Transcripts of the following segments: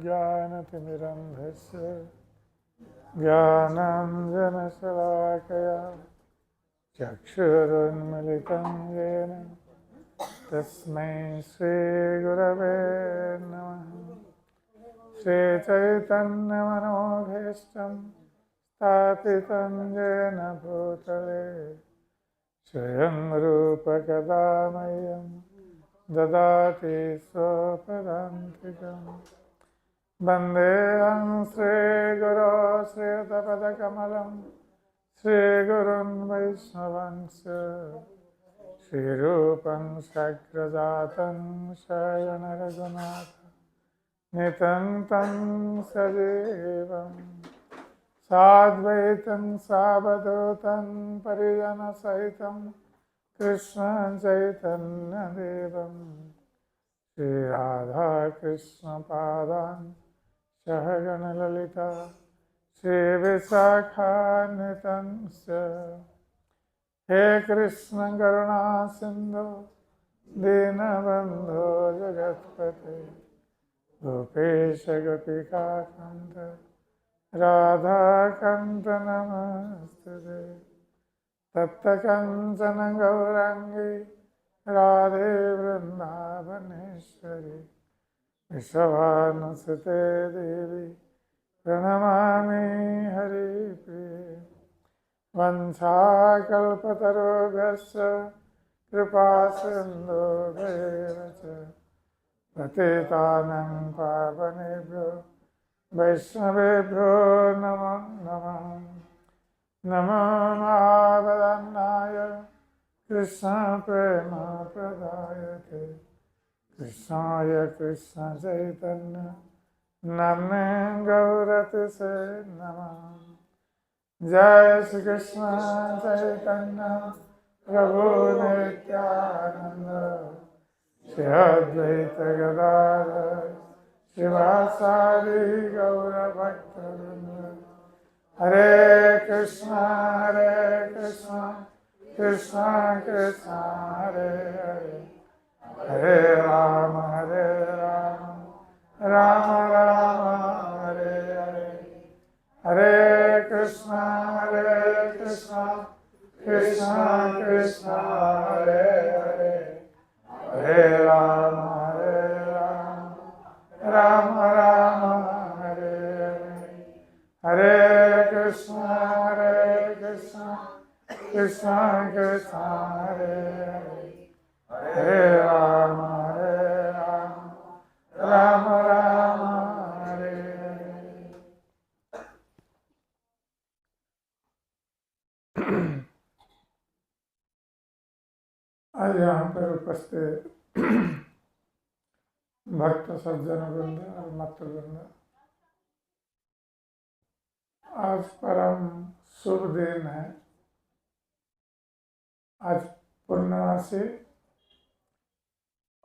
ज्ञानतिमिरन्धस्य ज्ञानाञ्जनशलाकया चक्षुरुन्मिलितं येन तस्मै श्रीगुरवे नमः। श्रीचैतन्यमनोभीष्टं स्थापितं येन भूतले स्वयं रूपकदा मह्यं ददाति स्वपदान्तिकम्। वन्देऽहं श्रीगुरो श्रीयुतपदकमलं श्रीगुरुन् वैष्णवंश श्रीरूपं शक्रजातं शयनरघुनाथ नितं तं सजीवं साद्वैतं सावधूतं परिजनसहितं कृष्णं चैतन्यदेवं श्रीराधाकृष्णपादान् सहगणललिता श्रीविशाखान्वितंश्च। हे कृष्ण करुणा सिन्धु दीनबन्धो जगत्पते गोपेश गोपिकान्त राधाकान्त नमस्तुते। तप्तकाञ्चन गौराङ्गी राधे वृन्दावनेश्वरी विश्वभानुसुते देवी प्रणमामि हरिप्रिये। वंशाकल्पतरुभ्यश्च कृपासिन्धुभ्येव च पतितानां पावनेभ्यो वैष्णवेभ्यो नमो नमः। नमो महावदन्नाय कृष्णप्रेमप्रदायते कृष्णाय कृष्णचैतन्य नाम्ने गौरतिसे नमः। जय श्री कृष्ण चैतन्य प्रभु नित्यानंद श्री अद्वैत गदाधर श्रीवासादि गौरभक्तवृंद। हरे कृष्णा कृष्ण कृष्ण हरे हरे हरे राम राम राम हरे हरे। हरे कृष्णा कृष्ण कृष्ण हरे हरे हरे राम राम राम हरे हरे। हरे कृष्णा कृष्ण कृष्ण हरे हरे हरे राम राम राम हरे हरे। आज यहाँ पर उपस्थित भक्त सज्जन वृंद और मातृवृंद, आज परम शुभ दिन है। आज पूर्णमासी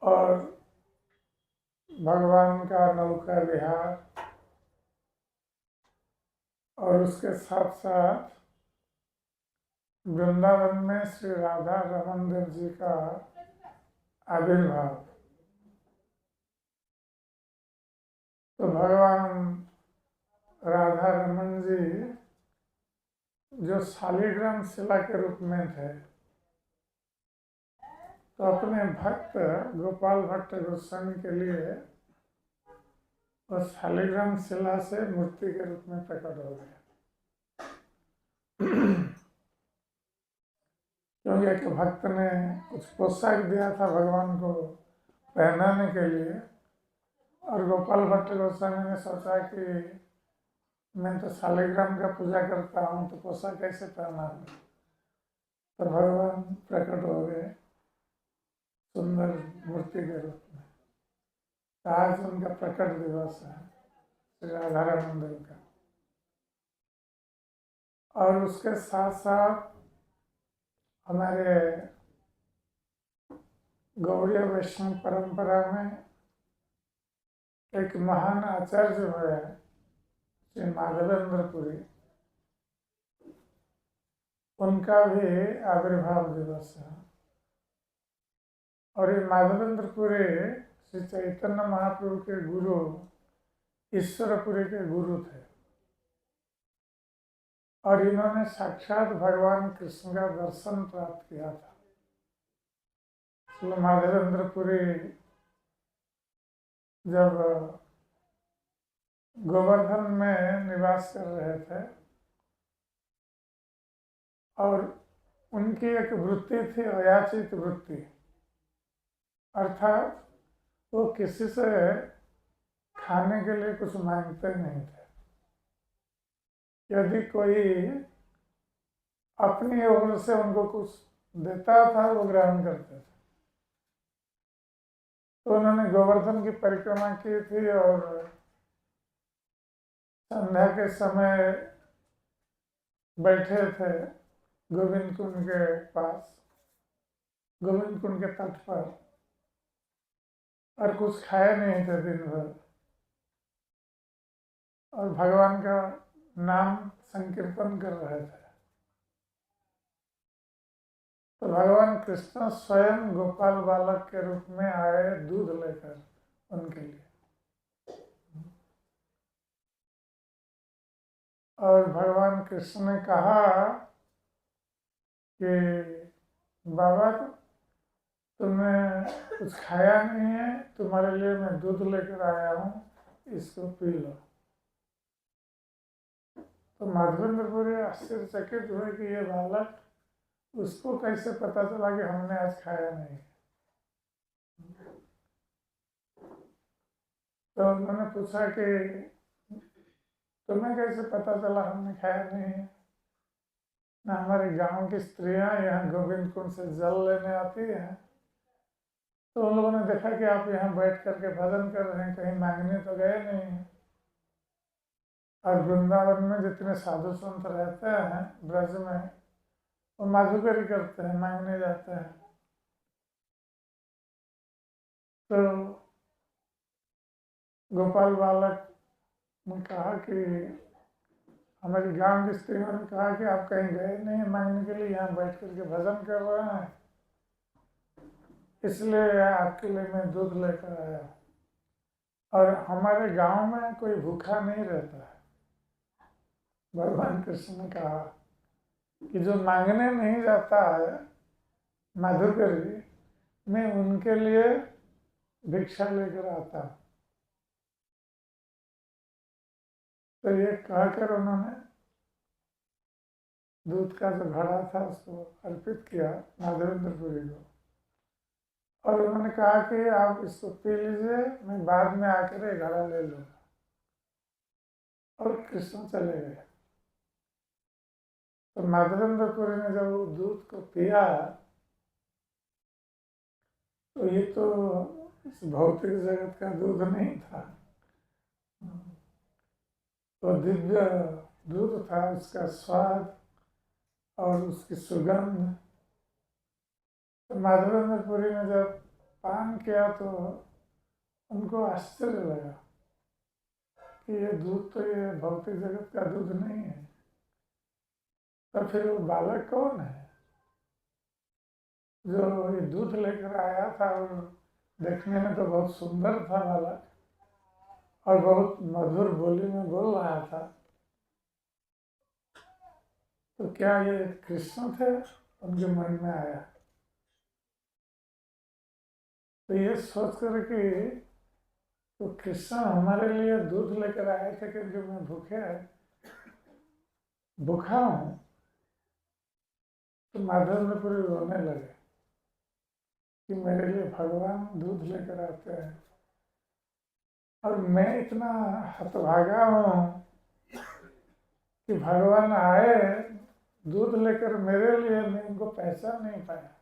और भगवान का नौका विहार और उसके साथ साथ वृंदावन में श्री राधा रमन देव जी का आविर्भाव। तो भगवान राधा रमन जी जो शालिग्राम शिला के रूप में थे, तो अपने भक्त गोपाल भट्ट गोस्वामी के लिए वो शालिग्राम शिला से मूर्ति के रूप में प्रकट हो गए। क्योंकि एक भक्त ने कुछ पोशाक दिया था भगवान को पहनाने के लिए, और गोपाल भट्ट गोस्वामी ने सोचा कि मैं तो शालिग्राम का पूजा करता हूँ, तो पोशाक कैसे पहना। तो भगवान प्रकट हो गए सुंदर मूर्ति के रूप में। आज उनका प्रकट दिवस है श्री राधा रमन देव का। और उसके साथ साथ हमारे गौड़ीय वैष्णव परंपरा में एक महान आचार्य हुए श्री माधवेंद्रपुरी, उनका भी आविर्भाव दिवस है। और ये माधवेंद्रपुरी श्री चैतन्य महाप्रभु के गुरु ईश्वरपुरी के गुरु थे और इन्होंने साक्षात भगवान कृष्ण का दर्शन प्राप्त किया था। इसलिए माधवेंद्रपुरी जब गोवर्धन में निवास कर रहे थे और उनकी एक वृत्ति थी अयाचित वृत्ति, अर्थात वो किसी से खाने के लिए कुछ मांगते नहीं थे। यदि कोई अपनी ओर से उनको कुछ देता था वो ग्रहण करते थे। तो उन्होंने गोवर्धन की परिक्रमा की थी और संध्या के समय बैठे थे गोविंद कुंड के पास, गोविंद कुंड के तट पर, और कुछ खाए नहीं थे दिन भर और भगवान का नाम संकीर्तन कर रहे थे। तो भगवान कृष्ण स्वयं गोपाल बालक के रूप में आए दूध लेकर उनके लिए, और भगवान कृष्ण ने कहा कि बाबा तुमने कुछ खाया नहीं है, तुम्हारे लिए मैं दूध लेकर आया हूँ, इसको पी लो। तो माधवेंद्रपुरी आश्चर्यचकित हुए कि ये बालक, उसको कैसे पता चला कि हमने आज खाया नहीं। तो उन्होंने पूछा कि तुम्हें कैसे पता चला हमने खाया नहीं है? ना हमारे गांव की स्त्रियां यहाँ गोविंद कुंड से जल लेने आती हैं, तो उन लोगों ने देखा कि आप यहाँ बैठ करके भजन कर रहे हैं, कहीं मांगने तो गए नहीं हैं। और वृंदावन में जितने साधु संत रहते हैं ब्रज में, वो माधुकरी करते हैं, मांगने जाते हैं। तो गोपाल बालक ने कहा कि हमारी गांव की स्त्रियों ने कहा कि आप कहीं गए नहीं मांगने के लिए, यहाँ बैठ करके भजन कर रहे हैं, इसलिए आपके लिए मैं दूध लेकर आया। और हमारे गांव में कोई भूखा नहीं रहता है। भगवान कृष्ण ने कहा कि जो मांगने नहीं जाता है माधुकरी, मैं उनके लिए भिक्षा लेकर आता हूँ। तो ये कहकर उन्होंने दूध का जो घड़ा था उसको अर्पित किया माधवेंद्रपुरी को, और उन्होंने कहा कि आप इसको पी लीजिए, मैं बाद में आकर ये घड़ा ले लूँगा। और कृष्ण चले गए। तो माधवेंद्रपुरी ने जब दूध को पिया, तो ये तो इस भौतिक जगत का दूध नहीं था, तो दिव्य दूध था। उसका स्वाद और उसकी सुगंध, तो माधवेंद्रपुरी ने जब पान किया तो उनको आश्चर्य लगा कि ये दूध तो ये भौतिक जगत का दूध नहीं है। तो फिर वो बालक कौन है जो ये दूध लेकर आया था? और देखने में तो बहुत सुंदर था बालक और बहुत मधुर बोली में बोल रहा था। तो क्या ये कृष्ण थे? उनके मन में आया। तो ये सोच कर कि तो कृष्ण हमारे लिए दूध लेकर आए थे क्योंकि मैं भूखा हूँ। तो माधवेंद्रपुरी रोने लगे कि मेरे लिए भगवान दूध लेकर आते हैं और मैं इतना हतभागा हूँ कि भगवान आए दूध लेकर मेरे लिए, मैं उनको पहचान नहीं पाया।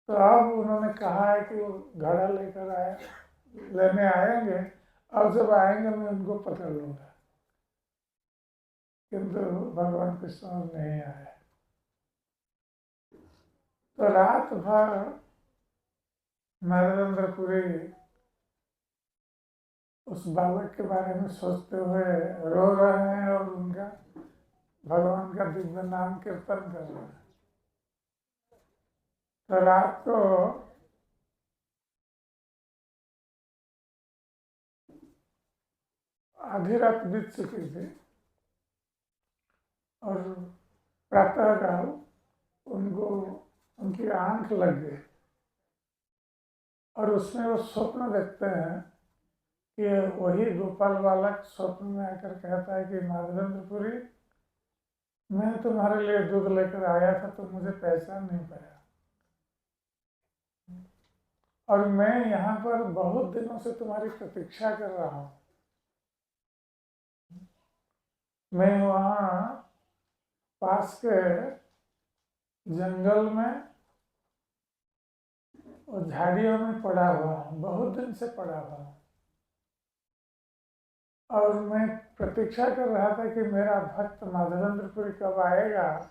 तो अब उन्होंने कहा है कि वो घड़ा लेकर लेने आएंगे, और जब आएंगे मैं उनको पकड़ लूँगा। किंतु भगवान कृष्ण नहीं आए। तो रात भर माधवेंद्रपुरी उस बालक के बारे में सोचते हुए रो रहे हैं और उनका भगवान का दिव्य नाम कीर्तन कर रहे हैं। तो रात को आधी रात बीत चुकी थी और प्रातःकाल उनको उनकी आंख लग गई और उसमें वो स्वप्न देखते हैं कि वही गोपाल बालक स्वप्न में आकर कहता है कि माधवेंद्रपुरी, मैं तुम्हारे लिए दूध लेकर आया था तो मुझे पहचान नहीं पाया और मैं यहाँ पर बहुत दिनों से तुम्हारी प्रतीक्षा कर रहा हूँ। मैं वहाँ पास के जंगल में और झाड़ियों में पड़ा हुआ हूँ, बहुत दिन से पड़ा हुआ हूँ और मैं प्रतीक्षा कर रहा था कि मेरा भक्त माधवेंद्रपुरी कब आएगा,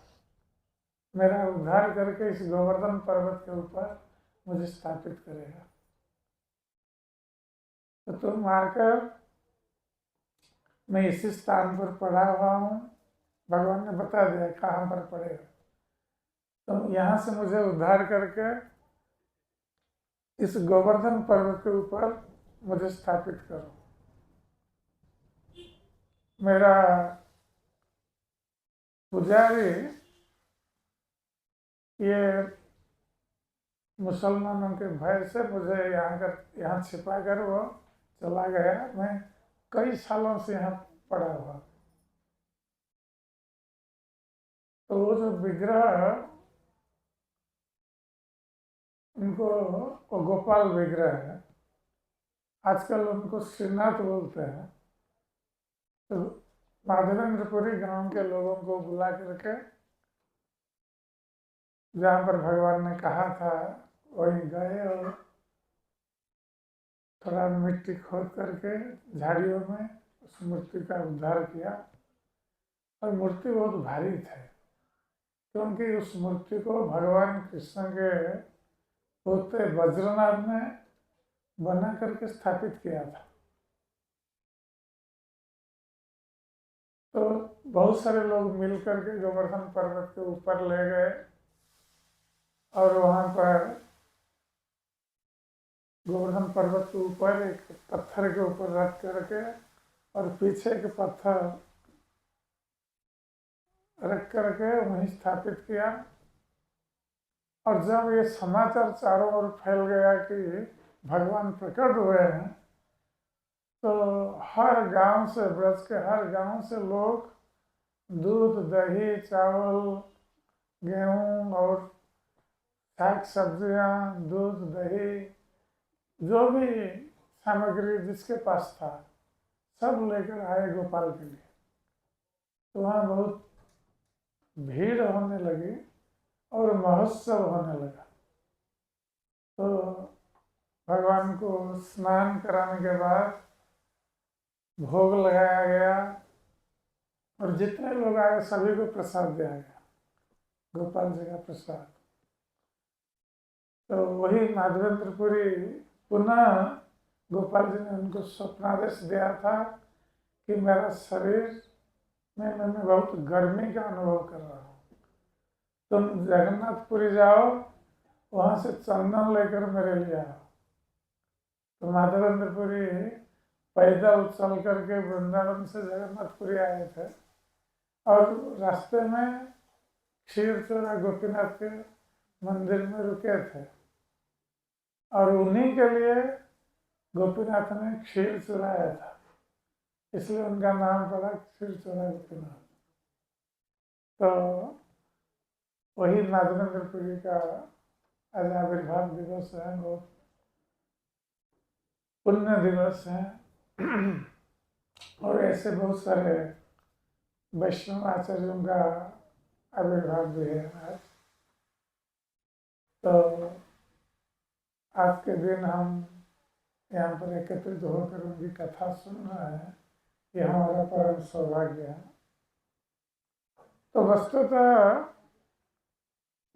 मेरा उद्धार करके इस गोवर्धन पर्वत के ऊपर मुझे स्थापित करेगा। तो तुम आकर, मैं इसी स्थान पर पड़ा हुआ हूँ, भगवान ने बता दिया कहाँ पर पड़ेगा, तुम यहाँ से मुझे उद्धार करके इस गोवर्धन पर्वत के ऊपर मुझे स्थापित करो। मेरा पुजारी ये मुसलमानों के भय से मुझे यहाँ छिपा कर वो चला गया। मैं कई सालों से यहाँ पड़ा हुआ। तो वो जो विग्रह उनको, वो गोपाल विग्रह है, आजकल उनको श्रीनाथ बोलते हैं। तो माधवेंद्रपुरी गांव के लोगों को बुला करके जहाँ पर भगवान ने कहा था वहीं गए और थोड़ा मिट्टी खोद करके झाड़ियों में उस मूर्ति का उद्धार किया और मूर्ति बहुत भारी थी क्योंकि उस मूर्ति को भगवान कृष्ण के पोते वज्रनाभ ने बना करके स्थापित किया था। तो बहुत सारे लोग मिल करके गोवर्धन पर्वत के ऊपर ले गए और वहाँ पर गोवर्धन पर्वत के ऊपर एक पत्थर के ऊपर रख करके और पीछे एक पत्थर रख करके वहीं स्थापित किया। और जब ये समाचार चारों ओर फैल गया कि भगवान प्रकट हुए हैं, तो हर गांव से, ब्रज के हर गांव से लोग दूध, दही, चावल, गेहूं और साग सब्जियां, दूध, दही, जो भी सामग्री जिसके पास था सब लेकर आए गोपाल के लिए। तो वहाँ बहुत भीड़ होने लगी और महोत्सव होने लगा। तो भगवान को स्नान कराने के बाद भोग लगाया गया और जितने लोग आए सभी को प्रसाद दिया गया, गोपाल जी का प्रसाद। तो वही माधवेंद्रपुरी पुनः गोपाल जी ने उनको स्वप्नादेश दिया था कि मेरा शरीर में मैंने बहुत गर्मी का अनुभव कर रहा हूँ, तुम जगन्नाथपुरी जाओ, वहाँ से चंदन लेकर मेरे लिए आओ। तो माधवेंद्रपुरी पैदल चल करके वृंदावन से जगन्नाथपुरी आए थे और रास्ते में क्षीरचोरा गोपीनाथ के मंदिर में रुके थे और उन्हीं के लिए गोपीनाथ ने क्षीर चुराया था, इसलिए उनका नाम पड़ा क्षीरचोरा गोपीनाथ। तो वही माधवेंद्रपुरी का आज आविर्भाव दिवस है, बहुत पुण्य दिवस है। और ऐसे बहुत सारे वैष्णव आचार्यों का आविर्भाव भी है आज। तो आज के दिन हम यहाँ पर एकत्रित होकर उनकी कथा सुन रहे हैं, ये हमारा परम सौभाग्य है। तो वस्तुतः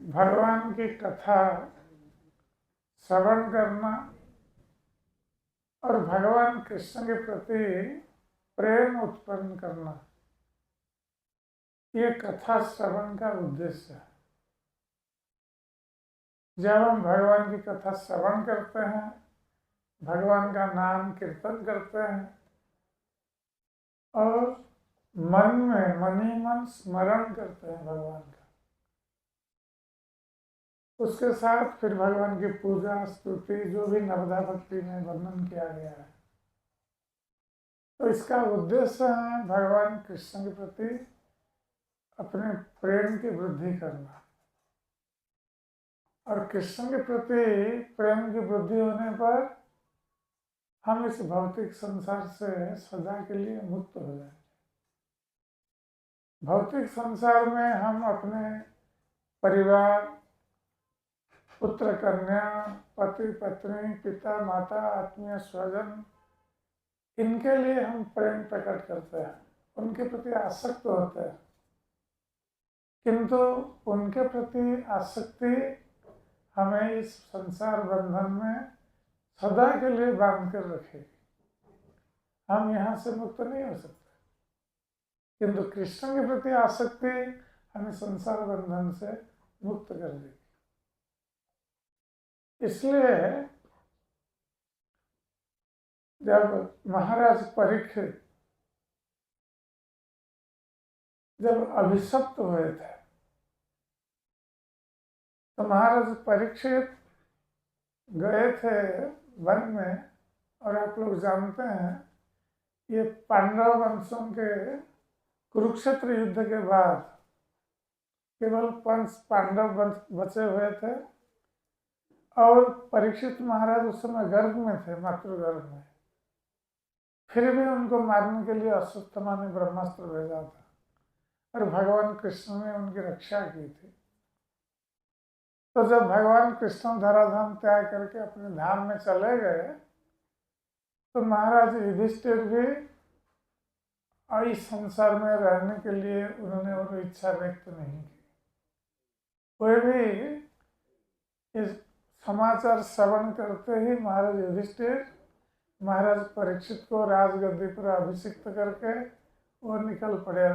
भगवान की कथा श्रवण करना और भगवान कृष्ण के प्रति प्रेम उत्पन्न करना, ये कथा श्रवण का उद्देश्य है। जब हम भगवान की कथा श्रवण करते हैं, भगवान का नाम कीर्तन करते हैं, और मन में मन ही मन स्मरण करते हैं भगवान का। उसके साथ फिर भगवान की पूजा स्तुति जो भी नवदा भक्ति में वर्णन किया गया है, तो इसका उद्देश्य है भगवान कृष्ण के प्रति अपने प्रेम की वृद्धि करना। और कृष्ण के प्रति प्रेम की वृद्धि होने पर हम इस भौतिक संसार से सदा के लिए मुक्त हो जाएंगे। भौतिक संसार में हम अपने परिवार, पुत्र कन्या, पति पत्नी, पिता माता, आत्मीय स्वजन, इनके लिए हम प्रेम प्रकट करते हैं, उनके प्रति आसक्त होते हैं, किंतु उनके प्रति आसक्ति हमें इस संसार बंधन में सदा के लिए बांध कर रखेगी। हम यहाँ से मुक्त नहीं हो सकते, किंतु कृष्ण के प्रति आसक्ति हमें संसार बंधन से मुक्त कर देगी। इसलिए जब महाराज परीक्षित जब अभिशप्त हुए थे, तो महाराज परीक्षित गए थे वन में, और आप लोग जानते हैं ये पांडव वंशों के कुरुक्षेत्र युद्ध के बाद केवल 5 पांडव वंश बचे हुए थे, और परीक्षित महाराज उस समय गर्भ में थे, मातृगर्भ में। फिर भी उनको मारने के लिए अश्वत्थामा ने ब्रह्मास्त्र भेजा था, और भगवान कृष्ण ने उनकी रक्षा की थी। तो जब भगवान कृष्ण धराधाम त्याग करके अपने धाम में चले गए, तो महाराज युधिष्ठिर भी इस संसार में रहने के लिए उन्होंने और इच्छा व्यक्त नहीं की। वे भी इस समाचार श्रवण करते ही महाराज युधिष्ठिर महाराज परीक्षित को राजगद्दी पर अभिषिक्त करके वो निकल पड़े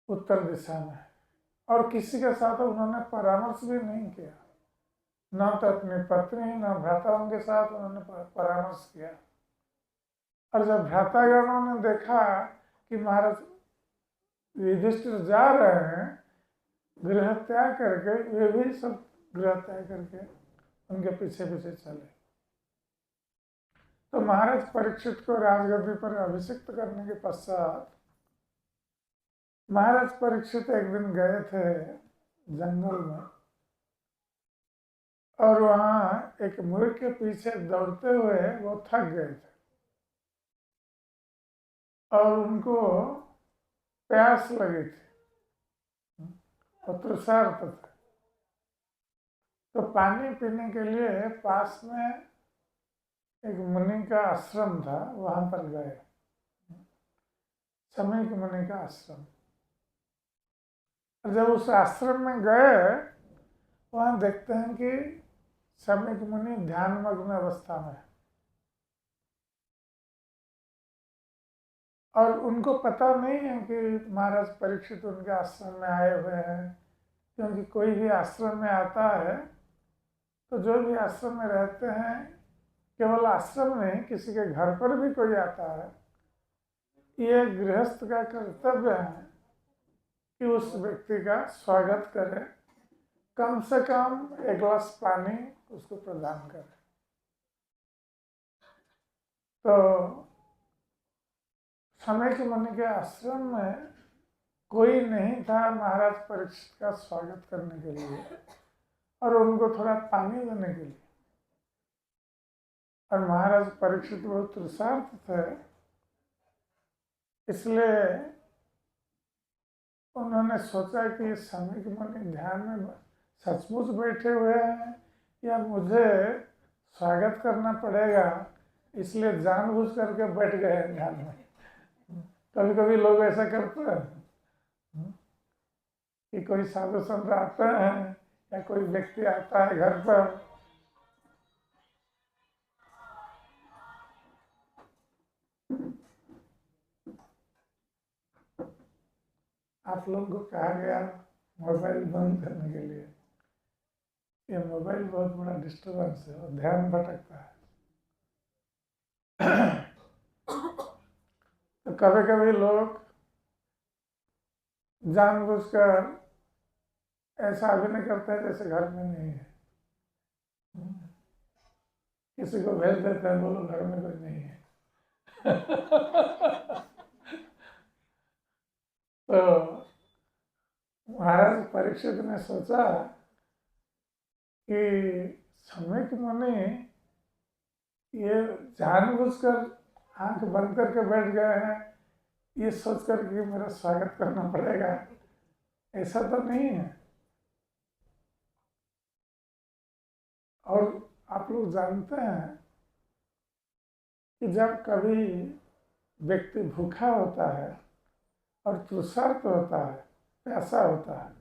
उत्तर दिशा में, और किसी के साथ उन्होंने परामर्श भी नहीं किया, न तो अपनी पत्नी न भ्राताओं के साथ उन्होंने परामर्श किया। और जब भ्रातागणों ने देखा कि महाराज युधिष्ठिर जा रहे हैं गृह त्याग करके, वे भी सब गृह त्याग करके उनके पीछे पीछे चले। तो महाराज परीक्षित को राजगद्दी पर अभिषिक्त करने के पश्चात महाराज परीक्षित एक दिन गए थे जंगल में, और वहाँ एक मुर्ग के पीछे दौड़ते हुए वो थक गए थे, और उनको प्यास लगी थी, वो तृषार्त थे। तो पानी पीने के लिए पास में एक मुनि का आश्रम था, वहाँ पर गए, शमीक मुनि का आश्रम। जब उस आश्रम में गए, वहाँ देखते हैं कि शमीक मुनि ध्यानमग्न अवस्था में, और उनको पता नहीं है कि महाराज परीक्षित उनके आश्रम में आए हुए हैं, क्योंकि कोई भी आश्रम में आता है तो जो भी आश्रम में रहते हैं, केवल आश्रम नहीं किसी के घर पर भी कोई आता है, ये गृहस्थ का कर्तव्य है कि उस व्यक्ति का स्वागत करे, कम से कम एक गिलास पानी उसको प्रदान करे। तो शमीक मुनि के आश्रम में कोई नहीं था महाराज परीक्षित का स्वागत करने के लिए और उनको थोड़ा पानी देने के लिए। और महाराज परीक्षित बहुत तृषार्त थे, इसलिए उन्होंने सोचा कि शमीक मुनि ध्यान में सचमुच बैठे हुए हैं या मुझे स्वागत करना पड़ेगा, इसलिए जानबूझ करके बैठ गए ध्यान में। कभी कभी लोग ऐसा करते हैं कि कोई साधु संत आते हैं या कोई व्यक्ति आता है घर पर, आप लोगों को कहा गया मोबाइल बंद करने के लिए। ये मोबाइल बहुत बड़ा डिस्टर्बेंस है और ध्यान भटकता है। तो कभी कभी लोग जानबूझकर ऐसा अभिनय करते हैं जैसे घर में नहीं है। किसी को भेज देते हैं, बोलो घर में कोई नहीं है। तो महाराज परीक्षित ने सोचा कि सम्यक मुनि ये जानबूझकर आंख बंद करके बैठ गए हैं, ये सोचकर कि मेरा स्वागत करना पड़ेगा, ऐसा तो नहीं है। और आप लोग जानते हैं कि जब कभी व्यक्ति भूखा होता है और तृषार्त होता है, प्यासा होता है,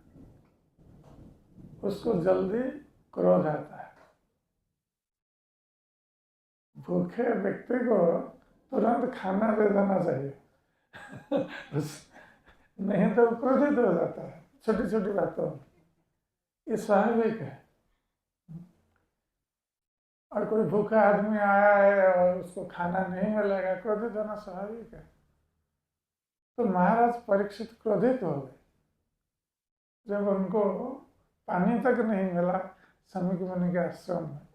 उसको जल्दी क्रोध आता है। भूखे व्यक्ति को तुरंत खाना दे देना चाहिए। नहीं तो क्रोधित हो जाता है छोटी छोटी बातों में। ये स्वाभाविक है। और कोई भूखा आदमी आया है और उसको खाना नहीं मिलेगा, क्रोधित होना स्वाभाविक है। तो महाराज परीक्षित क्रोधित हो गए जब उनको पानी तक नहीं मिला सम्यक मुनि के आश्रम में।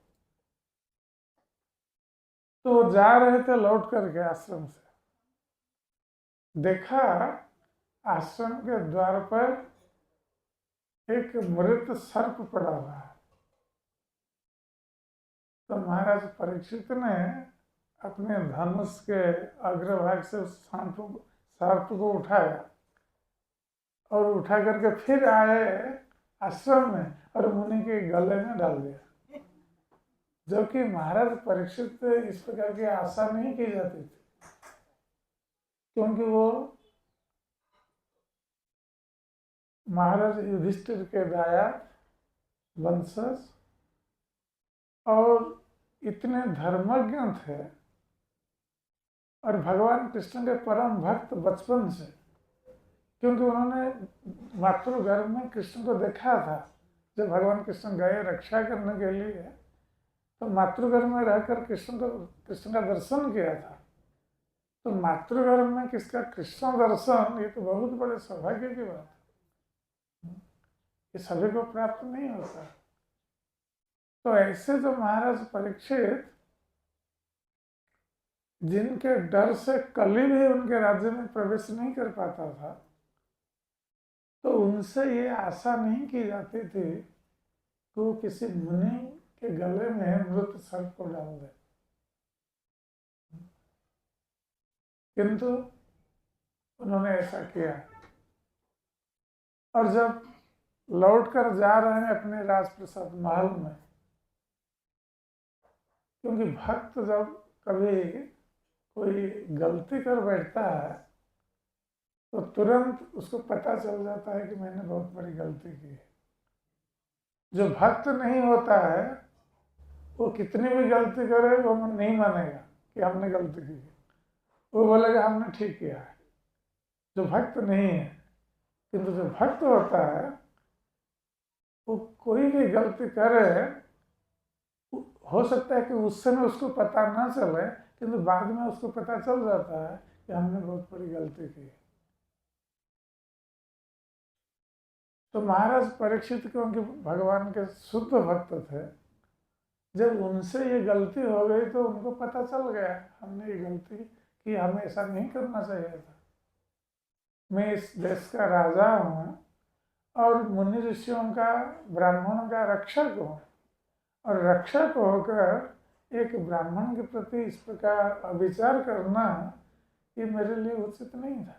तो वो जा रहे थे लौट करके आश्रम से, देखा आश्रम के द्वार पर एक मृत सर्प पड़ा हुआ है। तो महाराज परीक्षित ने अपने धनुष के अग्रभाग से उस सर्प को उठाया और उठा करके फिर आए आश्रम में और मुनि के गले में डाल दिया। जबकि महाराज परीक्षित इस प्रकार की आशा नहीं की जाती थी, क्योंकि वो महाराज युधिष्ठिर के दाया वंशज और इतने धर्मज्ञ थे और भगवान कृष्ण के परम भक्त बचपन से, क्योंकि उन्होंने मातृगर्भ में कृष्ण को देखा था। जब भगवान कृष्ण गए रक्षा करने के लिए तो मातृगर्भ में रहकर कृष्ण का दर्शन किया था। तो मातृगर्भ में किसका कृष्ण दर्शन, ये तो बहुत बड़े सौभाग्य की बात है। ये सभी को प्राप्त नहीं होता। तो ऐसे जो महाराज परीक्षित, जिनके डर से कली भी उनके राज्य में प्रवेश नहीं कर पाता था, तो उनसे ये आशा नहीं की जाती थी कि वो किसी मुनि के गले में मृत सर्प को डाल दे। किंतु उन्होंने ऐसा किया। और जब लौट कर जा रहे हैं अपने राजप्रसाद महल में, क्योंकि भक्त जब कभी कोई गलती कर बैठता है तो तुरंत उसको पता चल जाता है कि मैंने बहुत बड़ी गलती की है। जो भक्त नहीं होता है वो कितनी भी गलती करे वो नहीं मानेगा कि हमने गलती की है, वो बोलेगा हमने ठीक किया है। जो भक्त नहीं है, किंतु जो भक्त होता है वो कोई भी गलती करे, हो सकता है कि उस समय उसको पता ना चले, किंतु बाद में उसको पता चल जाता है कि हमने बहुत बड़ी गलती की। तो महाराज परीक्षित क्योंकि भगवान के शुद्ध भक्त थे, जब उनसे ये गलती हो गई तो उनको पता चल गया हमने ये गलती की, हमें ऐसा नहीं करना चाहिए था। मैं इस देश का राजा हूँ और मुनि ऋषियों का, ब्राह्मणों का रक्षक हूँ, और रक्षक होकर एक ब्राह्मण के प्रति इस प्रकार अविचार करना ये मेरे लिए उचित नहीं था।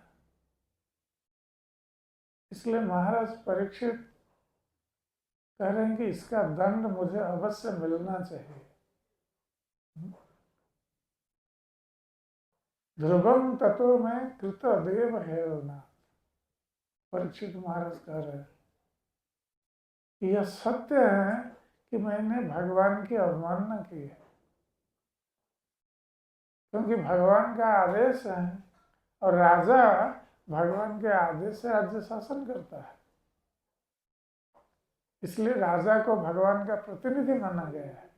इसलिए महाराज परीक्षित कह रहे हैं कि इसका दंड मुझे अवश्य मिलना चाहिए। ध्रुवम ततो में कृत देव हेलना, परीक्षित महाराज कह रहे हैं कि यह सत्य है कि मैंने भगवान की अवमानना की है, क्योंकि भगवान का आदेश है और राजा भगवान के आदेश से राज्य शासन करता है। इसलिए राजा को भगवान का प्रतिनिधि माना गया है।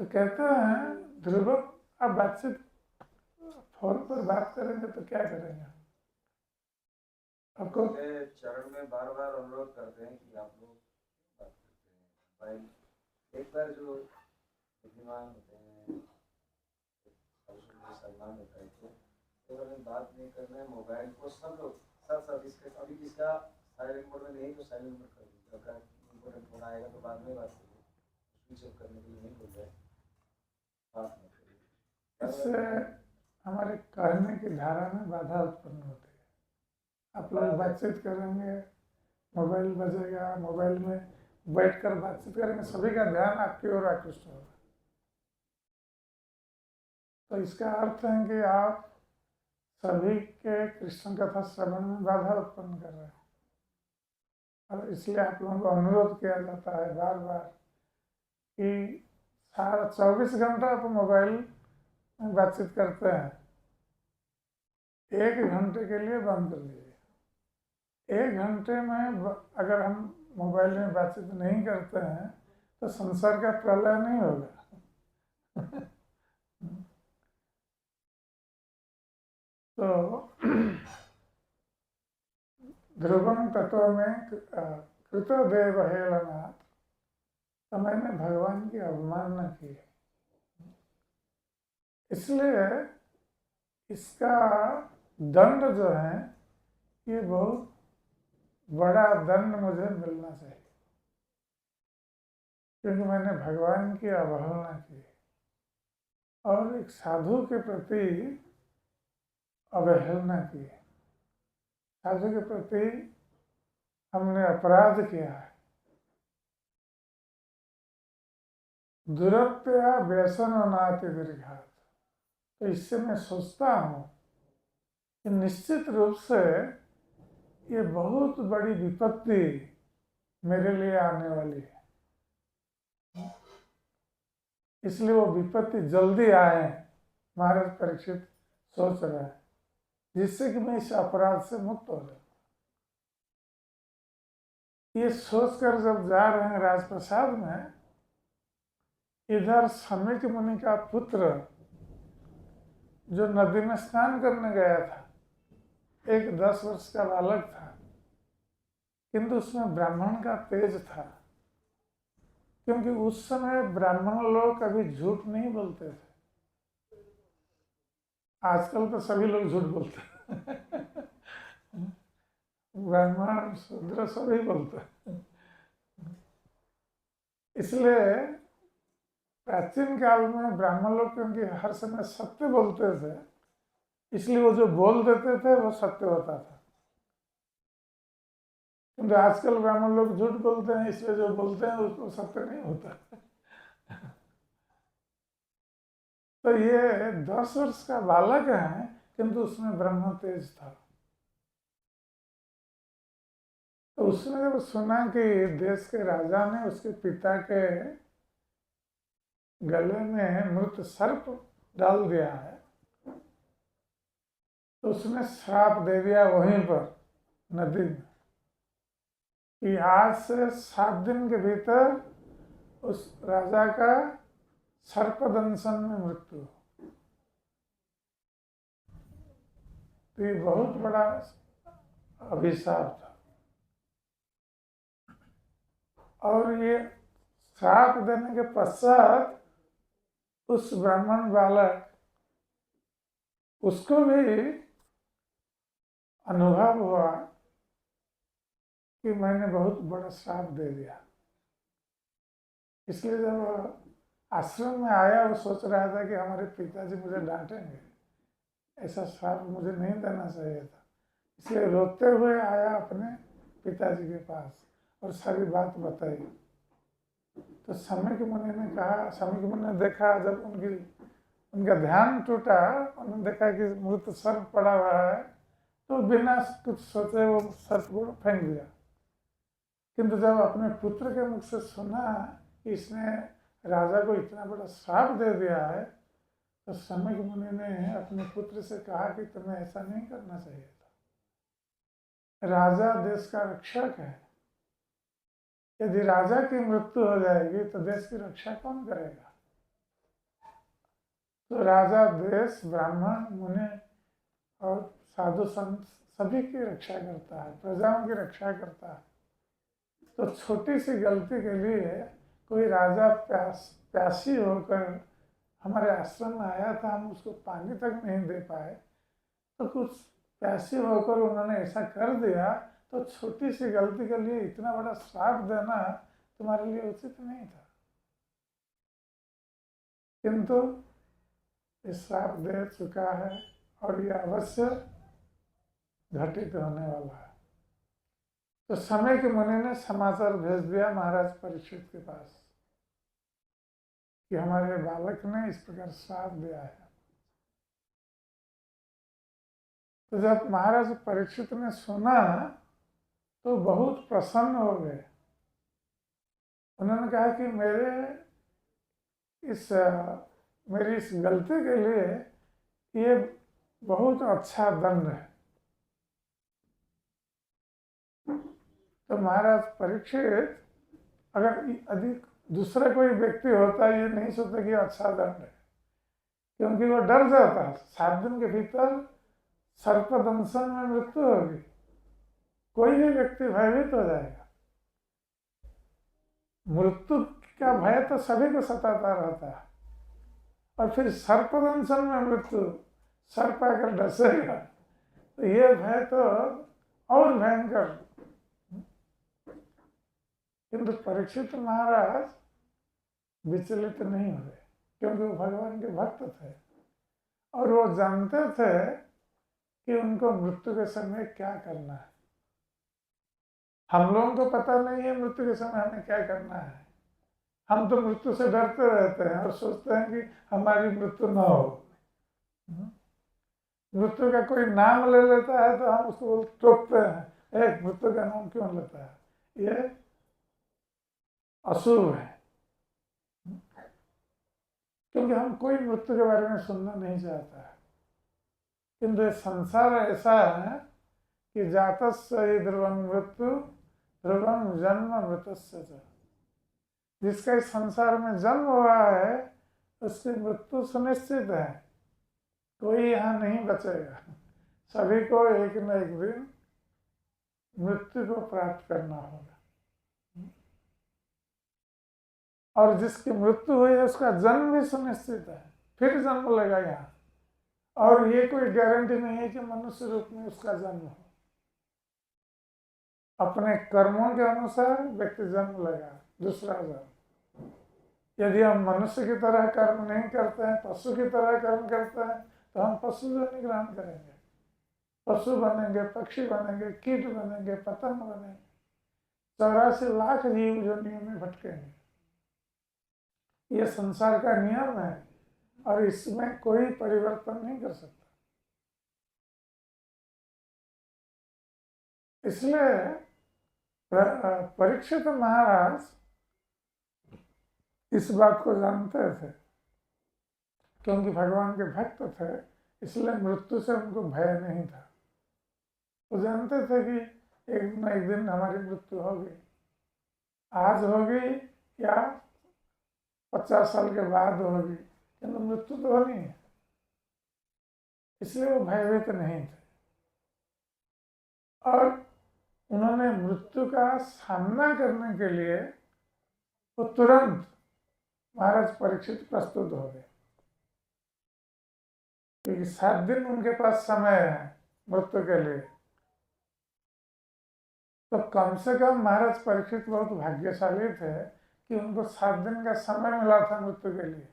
तो कहते हैं ध्रुव, आप बातचीत फोन पर बात करेंगे तो क्या करेंगे? आपको चरण में बार बार अनुरोध करते हैं कि आप लोग बात करते हैं भाई। एक बार जो बुद्धिमान होते हैं सलमान होता है तो अगर बात नहीं करना है मोबाइल को सब लोग सब इसके अभी किसका साइलेंट मोड में नहीं तो साइलेंट मोड कर दीजिए। अगर इम्पोर्टेंट फोन आएगा तो बाद में बात करिए, स्विच ऑफ करने के लिए नहीं बोल रहे, बात नहीं करिए। इससे हमारे कहने की धारा में बाधा उत्पन्न होती है। आप लोग बातचीत करेंगे, मोबाइल बजेगा, मोबाइल में बैठकर बातचीत करेंगे, सभी का ध्यान आपकी ओर आकृष्ट होगा। तो इसका अर्थ है कि आप सभी के कृष्ण कथा श्रवण में बाधा उत्पन्न कर रहे हैं। और इसलिए आप लोगों को अनुरोध किया जाता है बार बार कि सारा 24 घंटा आप मोबाइल में बातचीत करते हैं, 1 घंटे के लिए बंद कर लीजिए। 1 घंटे में अगर हम मोबाइल में बातचीत नहीं करते हैं तो संसार का प्रलय नहीं होगा। तो ध्रुवम तत्व में कृतदेव हेलनाथ, तो मैंने भगवान की अवमानना की है, इसलिए इसका दंड जो है ये बहुत बड़ा दंड मुझे मिलना चाहिए, क्योंकि मैंने भगवान की अवहेलना की और एक साधु के प्रति अवहेलना की है। साधु के प्रति हमने अपराध किया है। दुरत्या व्यसन नाति दीर्घात। तो इससे मैं सोचता हूँ कि निश्चित रूप से ये बहुत बड़ी विपत्ति मेरे लिए आने वाली है, इसलिए वो विपत्ति जल्दी आए महाराज परीक्षित सोच रहे हैं, जिससे कि मैं इस अपराध से मुक्त हो जाऊं। ये सोचकर जब जा रहे हैं राजप्रसाद में, इधर समीक मुनि का पुत्र जो नदी में स्नान करने गया था, एक 10 वर्ष का बालक था, किंतु उसमें ब्राह्मण का तेज था, क्योंकि उस समय ब्राह्मण लोग कभी झूठ नहीं बोलते थे। आजकल तो सभी लोग झूठ बोलते हैं। ब्राह्मण शूद्र सभी बोलते हैं। इसलिए प्राचीन काल में ब्राह्मण लोग क्योंकि हर समय सत्य बोलते थे, इसलिए वो जो बोल देते थे वो सत्य होता था। किंतु आजकल ब्राह्मण लोग झूठ बोलते हैं, इसलिए जो बोलते हैं उसको सत्य नहीं होता। तो ये 10 वर्ष का बालक है, किंतु उसमें ब्रह्म तेज था। तो उसने जब सुना कि देश के राजा ने उसके पिता के गले में मृत सर्प डाल दिया है, तो उसने श्राप दे दिया वहीं पर नदी में कि आज से 7 दिन के भीतर उस राजा का सर्पदंशन में मृत्यु। तो ये बहुत बड़ा अभिशाप था। और ये श्राप देने के पश्चात उस ब्राह्मण बालक उसको भी अनुभव हुआ कि मैंने बहुत बड़ा श्राप दे दिया। इसलिए जब आश्रम में आया, वो सोच रहा था कि हमारे पिताजी मुझे डांटेंगे, ऐसा श्राप मुझे नहीं देना चाहिए था। इसलिए रोते हुए आया अपने पिताजी के पास और सारी बात बताई। तो समीक मुनि ने कहा, समीक मुनि ने देखा, जब उनका ध्यान टूटा, उन्होंने देखा कि मृत सर्प पड़ा हुआ है, तो बिना कुछ सोचे वो सर्प को फेंक दिया। किंतु जब अपने पुत्र के मुख से सुना कि इसने राजा को इतना बड़ा श्राप दे दिया है, तो समीक मुनि ने अपने पुत्र से कहा कि तुम्हें ऐसा नहीं करना चाहिए था। राजा देश का रक्षक है, यदि राजा की मृत्यु हो जाएगी तो देश की रक्षा कौन करेगा? तो राजा देश ब्राह्मण मुनि और साधु संत सभी की रक्षा करता है, प्रजाओं की रक्षा करता है। तो छोटी सी गलती के लिए कोई राजा प्यासी होकर हमारे आश्रम में आया था, हम उसको पानी तक नहीं दे पाए, तो कुछ प्यासी होकर उन्होंने ऐसा कर दिया, तो छोटी सी गलती के लिए इतना बड़ा श्राप देना तुम्हारे लिए उचित नहीं था। किंतु इस श्राप दे चुका है और ये अवश्य घटित होने वाला है। तो समय के मुनि ने समाचार भेज दिया महाराज परीक्षित के पास कि हमारे बालक ने इस प्रकार श्राप दिया है। तो जब महाराज परीक्षित ने सुना तो बहुत प्रसन्न हो गए। उन्होंने कहा कि मेरी इस गलती के लिए ये बहुत अच्छा दंड है। तो महाराज परीक्षित अगर अधिक दूसरा कोई व्यक्ति होता ये नहीं सोचता कि अच्छा दंड है, क्योंकि वो डर जाता है 7 दिन के भीतर सर्पदंशन में मृत्यु होगी, कोई भी व्यक्ति भयभीत हो जाएगा। मृत्यु का भय तो सभी को सताता रहता है, और फिर सर्पदंशन में मृत्यु, सर्प आकर डसेगा तो ये भय तो और भयंकर। किंतु परीक्षित महाराज विचलित नहीं हुए, क्योंकि वो भगवान के भक्त थे और वो जानते थे कि उनको मृत्यु के समय क्या करना है। हम लोगों को पता नहीं है मृत्यु के समय हमें क्या करना है। हम तो मृत्यु से डरते रहते हैं और सोचते हैं कि हमारी मृत्यु न हो। मृत्यु का कोई नाम ले लेता है तो हम उसको टोकते हैं, एक मृत्यु का नाम क्यों लेता है, ये अशुभ है। क्योंकि हम कोई मृत्यु के बारे में सुनना नहीं चाहता है। किंतु संसार ऐसा है कि जातस्य हि ध्रुवं मृत्यु ध्रुवं जन्म मृतस्य च। जिसका इस संसार में जन्म हुआ है उसकी मृत्यु सुनिश्चित है, कोई यहाँ नहीं बचेगा। सभी को एक न एक दिन मृत्यु को प्राप्त करना होगा। और जिसकी मृत्यु हुई है उसका जन्म भी सुनिश्चित है, फिर जन्म लेगा यहाँ, और ये कोई गारंटी नहीं है कि मनुष्य रूप में उसका जन्म हो। अपने कर्मों के अनुसार व्यक्ति जन्म लेगा, दूसरा जन्म। यदि हम मनुष्य की तरह कर्म नहीं करते हैं, पशु की तरह कर्म करते हैं, तो हम पशु जन्म ग्रहण करेंगे, पशु बनेंगे, पक्षी बनेंगे, कीट बनेंगे, पतंग बनेंगे, 84 लाख जीव जोनियों में भटकेंगे। ये संसार का नियम है और इसमें कोई परिवर्तन नहीं कर सकता। इसलिए परीक्षित महाराज इस बात को जानते थे, क्योंकि भगवान के भक्त थे, इसलिए मृत्यु से उनको भय नहीं था। वो जानते थे कि एक न एक दिन हमारी मृत्यु होगी, आज होगी या 50 साल के बाद होगी, किंतु मृत्यु तो होनी है। इसलिए वो भयभीत नहीं थे और उन्होंने मृत्यु का सामना करने के लिए वो तुरंत महाराज परीक्षित प्रस्तुत हो गए, क्योंकि 7 दिन उनके पास समय है मृत्यु के लिए। तो कम से कम महाराज परीक्षित बहुत भाग्यशाली थे कि उनको 7 दिन का समय मिला था मृत्यु के लिए।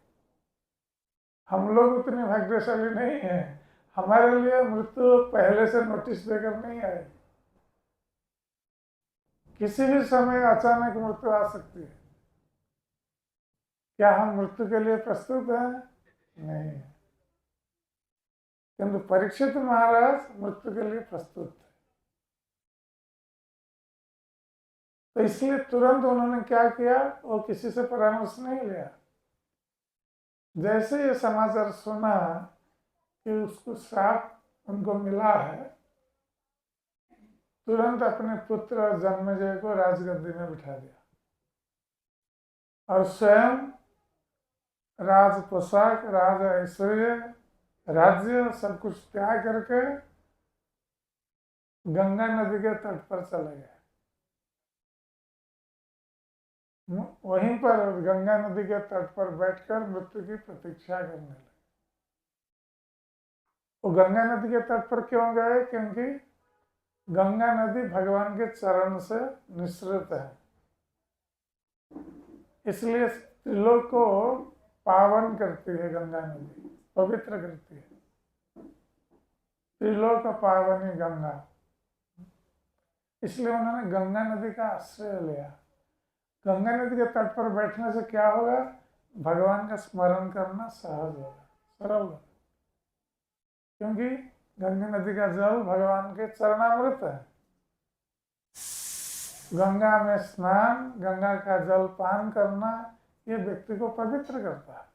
हम लोग उतने भाग्यशाली नहीं है, हमारे लिए मृत्यु पहले से नोटिस देकर नहीं आए। किसी भी समय अचानक मृत्यु आ सकती है। क्या हम मृत्यु के लिए प्रस्तुत हैं? नहीं। किंतु परीक्षित महाराज मृत्यु के लिए प्रस्तुत थे। तो इसलिए तुरंत उन्होंने क्या किया, वो किसी से परामर्श नहीं लिया। जैसे ये समाचार सुना कि उसको श्राप उनको मिला है, तुरंत अपने पुत्र जन्मेजय को राजगद्दी में बिठा दिया और स्वयं राज पोशाक, राज ऐश्वर्य, राज्य सब कुछ त्याग करके गंगा नदी के तट पर चले गए। वहीं पर गंगा नदी के तट पर बैठकर मृत्यु की प्रतीक्षा करने लगे। वो गंगा नदी के तट पर क्यों गए? क्योंकि गंगा नदी भगवान के चरण से निःसृत है, इसलिए त्रिलोक को पावन करती है गंगा नदी, पवित्र करती है। त्रिलोक पावनी गंगा, इसलिए उन्होंने गंगा नदी का आश्रय लिया। गंगा नदी के तट पर बैठने से क्या होगा? भगवान का स्मरण करना सहज होगा, सरल होगा, क्योंकि गंगा नदी का जल भगवान के चरणामृत है। गंगा में स्नान, गंगा का जल पान करना, ये व्यक्ति को पवित्र करता है।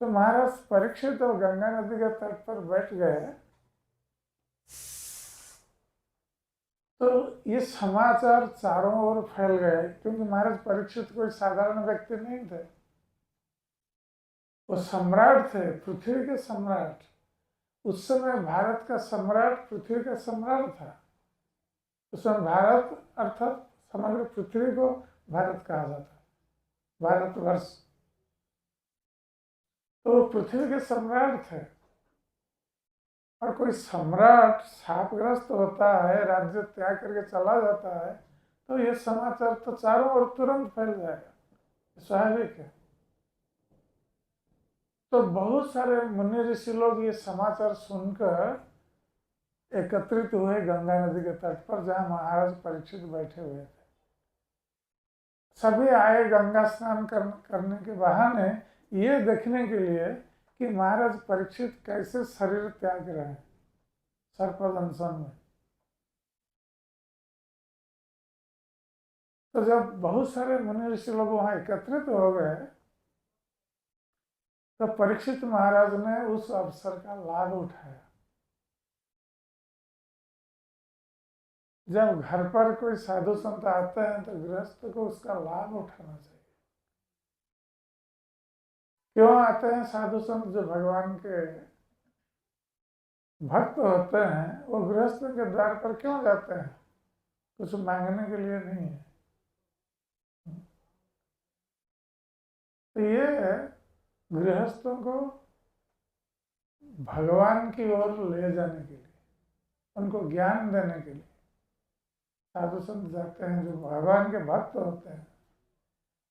तो महाराज परीक्षित तो गंगा नदी के तट पर बैठ गए, तो ये समाचार चारों ओर फैल गए, क्योंकि महाराज परीक्षित कोई साधारण व्यक्ति नहीं थे, वो सम्राट थे, पृथ्वी के सम्राट। उस समय भारत का सम्राट पृथ्वी का सम्राट था। उस समय भारत अर्थात समग्र पृथ्वी को भारत कहा जाता, भारतवर्ष। तो पृथ्वी के सम्राट थे, और कोई सम्राट शापग्रस्त होता है, राज्य त्याग करके चला जाता है, तो ये समाचार तो चारों ओर तुरंत फैल जाएगा, स्वाभाविक है। तो बहुत सारे मुनि ऋषि लोग ये समाचार सुनकर एकत्रित हुए गंगा नदी के तट पर, जहां महाराज परीक्षित बैठे हुए थे। सभी आए गंगा स्नान करने के बहाने ये देखने के लिए कि महाराज परीक्षित कैसे शरीर त्याग रहे हैं सर्पदंशन में। तो जब बहुत सारे मुनि ऋषि लोग वहां एकत्रित हो गए, तो परीक्षित महाराज ने उस अवसर का लाभ उठाया। जब घर पर कोई साधु संत आते हैं तो गृहस्थ को उसका लाभ उठाना चाहिए। क्यों आते हैं साधु संत? जो भगवान के भक्त होते हैं वो गृहस्थ के द्वार पर क्यों जाते हैं? कुछ मांगने के लिए नहीं है। तो ये गृहस्थों को भगवान की ओर ले जाने के लिए, उनको ज्ञान देने के लिए साधु संत जाते हैं। जो भगवान के भक्त होते हैं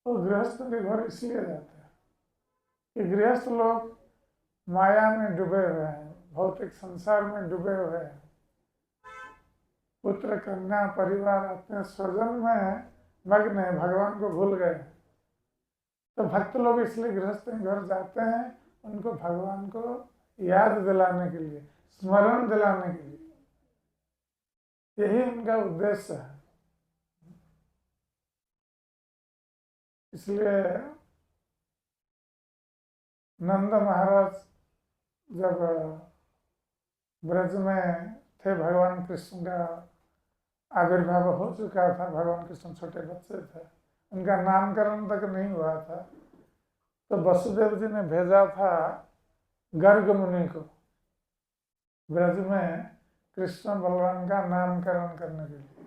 वो गृहस्थों के घर इसलिए जाते हैं कि गृहस्थ लोग माया में डूबे हुए हैं, भौतिक संसार में डूबे हुए हैं, पुत्र कन्या परिवार अपने स्वजन में मग्न है, भगवान को भूल गए। तो भक्त लोग इसलिए गृहस्थ के घर जाते हैं, उनको भगवान को याद दिलाने के लिए, स्मरण दिलाने के लिए। यही उनका उद्देश्य है। इसलिए नंद महाराज जब ब्रज में थे, भगवान कृष्ण का आविर्भाव हो चुका था, भगवान कृष्ण छोटे बच्चे थे, उनका नामकरण तक नहीं हुआ था, तो वसुदेव जी ने भेजा था गर्ग मुनि को ब्रज में कृष्ण बलराम का नामकरण करने के लिए।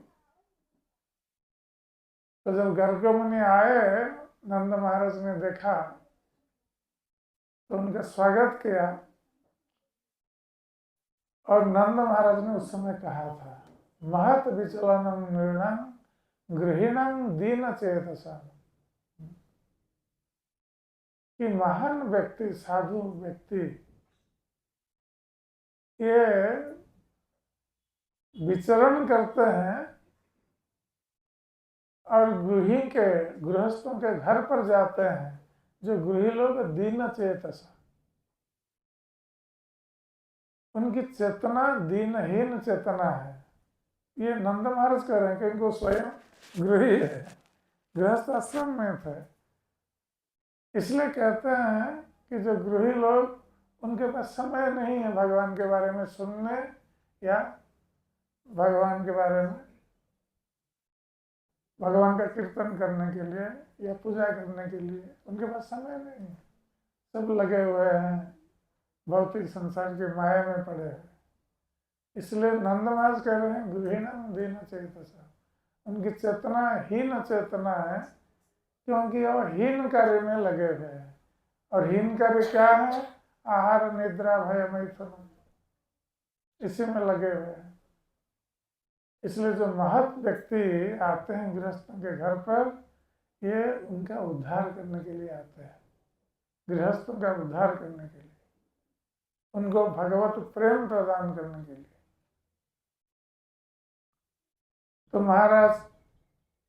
तो जब गर्ग मुनि आए, नंद महाराज ने देखा तो उनका स्वागत किया, और नंद महाराज ने उस समय कहा था, महत विचलनम निर्णय गृहिणं दीन चेतसा, कि महान व्यक्ति, साधु व्यक्ति, ये विचरण करते हैं और गृहस्थों के घर पर जाते हैं, जो गृही लोग दीन चेतसा, उनकी चेतना दीनहीन चेतना है। ये नंद महाराज कह रहे हैं, क्योंकि वो स्वयं गृही है, गृहस्थ आश्रम में थे। इसलिए कहते हैं कि जो गृही लोग, उनके पास समय नहीं है भगवान के बारे में सुनने या भगवान के बारे में भगवान का कीर्तन करने के लिए या पूजा करने के लिए, उनके पास समय नहीं है। सब लगे हुए हैं भौतिक संसार की माया में पड़े हैं। इसलिए नंद महाराज कह रहे हैं गृहिणम दीन चेतसा, उनकी चेतना हीन चेतना है, क्योंकि वो हीन कार्य में लगे हुए हैं। और हीन कार्य क्या है? आहार निद्रा भय मैथुन, इसी में लगे हुए हैं। इसलिए जो महत व्यक्ति आते हैं गृहस्थों के घर पर, ये उनका उद्धार करने के लिए आते हैं, गृहस्थों का उद्धार करने के लिए, उनको भगवत प्रेम प्रदान करने के लिए। तो महाराज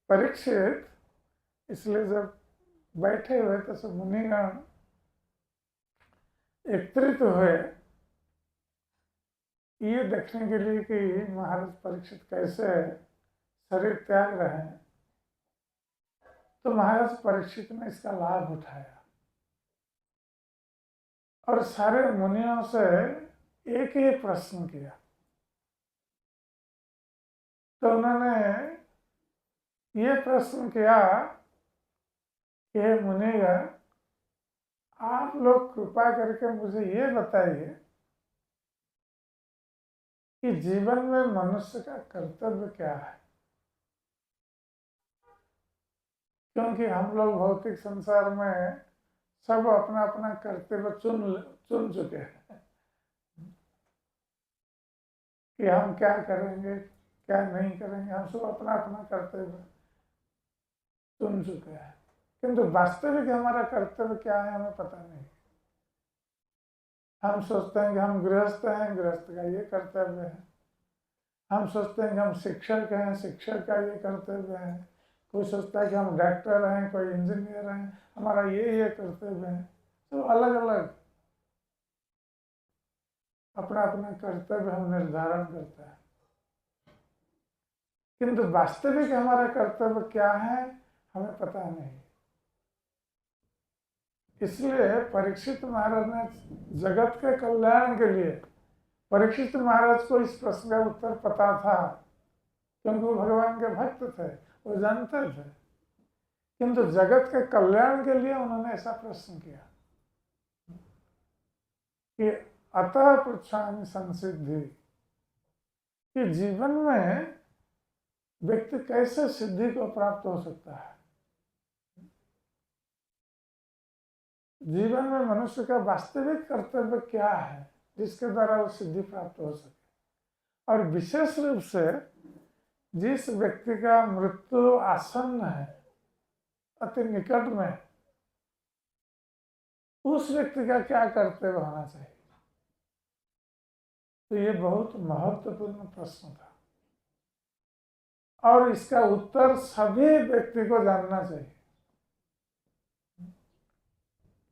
परीक्षित इसलिए जब बैठे हुए तो सब मुनिगण एकत्रित हुए ये देखने के लिए कि महाराज परीक्षित कैसे शरीर त्याग रहे हैं। तो महाराज परीक्षित ने इसका लाभ उठाया और सारे मुनियों से एक ही प्रश्न किया। तो उन्होंने ये प्रश्न किया कि हे मुनिगण, आप लोग कृपा करके मुझे ये बताइए कि जीवन में मनुष्य का कर्तव्य क्या है। क्योंकि हम लोग भौतिक संसार में सब अपना अपना कर्तव्य चुन चुके हैं कि हम क्या करेंगे क्या नहीं करेंगे। हम सब अपना अपना कर्तव्य चुन चुके हैं, किंतु वास्तविक हमारा कर्तव्य क्या है हमें पता नहीं। हम सोचते हैं कि हम गृहस्थ हैं, गृहस्थ का ये कर्तव्य है। हम सोचते हैं कि हम शिक्षक हैं, शिक्षक का ये कर्तव्य है। कोई सोचता है कि हम डॉक्टर हैं, कोई इंजीनियर हैं, हमारा ये कर्तव्य है। तो अलग अलग अपना अपना कर्तव्य हम निर्धारण करते हैं, किंतु वास्तविक हमारा कर्तव्य क्या है हमें पता नहीं। इसलिए परीक्षित महाराज ने जगत के कल्याण के लिए, परीक्षित महाराज को इस प्रश्न का उत्तर पता था क्योंकि वो भगवान के भक्त थे, वो जानते थे, किंतु जगत के कल्याण के लिए उन्होंने ऐसा प्रश्न किया कि अतः पृच्छामि संसिद्धि, कि जीवन में व्यक्ति कैसे सिद्धि को प्राप्त हो सकता है। जीवन में मनुष्य का वास्तविक कर्तव्य क्या है जिसके द्वारा वो सिद्धि प्राप्त हो सके। और विशेष रूप से जिस व्यक्ति का मृत्यु आसन्न है, अति निकट में, उस व्यक्ति का क्या कर्तव्य होना चाहिए। तो ये बहुत महत्वपूर्ण प्रश्न था और इसका उत्तर सभी व्यक्ति को जानना चाहिए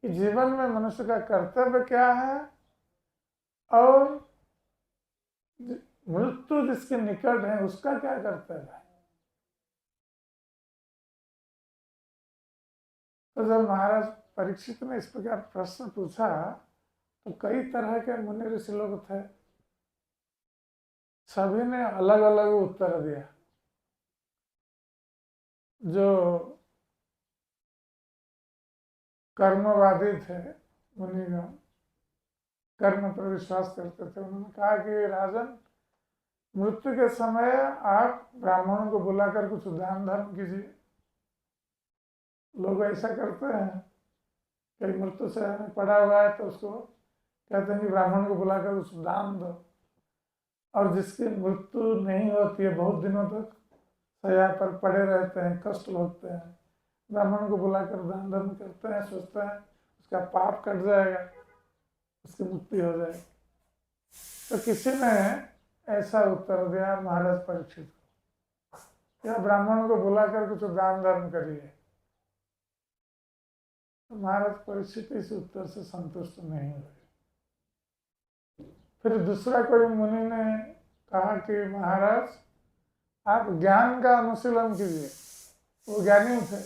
कि जीवन में मनुष्य का कर्तव्य क्या है और मृत्यु जिसके निकट है उसका क्या कर्तव्य है। तो जब महाराज परीक्षित ने इस प्रकार प्रश्न पूछा तो कई तरह के मुनि ऋषि लोग थे, सभी ने अलग अलग उत्तर दिया। जो कर्मवादी थे मुनिगण, कर्म पर विश्वास करते थे, उन्होंने कहा कि राजन, मृत्यु के समय आप ब्राह्मणों को बुलाकर कुछ दान धर्म कीजिए। लोग ऐसा करते हैं, कई मृत्यु से पड़ा हुआ है तो उसको कहते हैं कि ब्राह्मण को बुलाकर कुछ दान दो। और जिसकी मृत्यु नहीं होती है, बहुत दिनों तक शैया पर पड़े रहते हैं, कष्ट भोगते हैं, ब्राह्मण को बुलाकर दान धर्म करते हैं, सोचते हैं उसका पाप कट जाएगा, उसकी मुक्ति हो जाएगी। तो किसी ने ऐसा उत्तर दिया महाराज परीक्षित को, या ब्राह्मणों को बुलाकर कुछ दान धर्म करिए। तो महाराज परीक्षित इस उत्तर से संतुष्ट नहीं हुए। फिर दूसरा कोई मुनि ने कहा कि महाराज, आप ज्ञान का अनुशीलन कीजिए। वो ज्ञानी थे।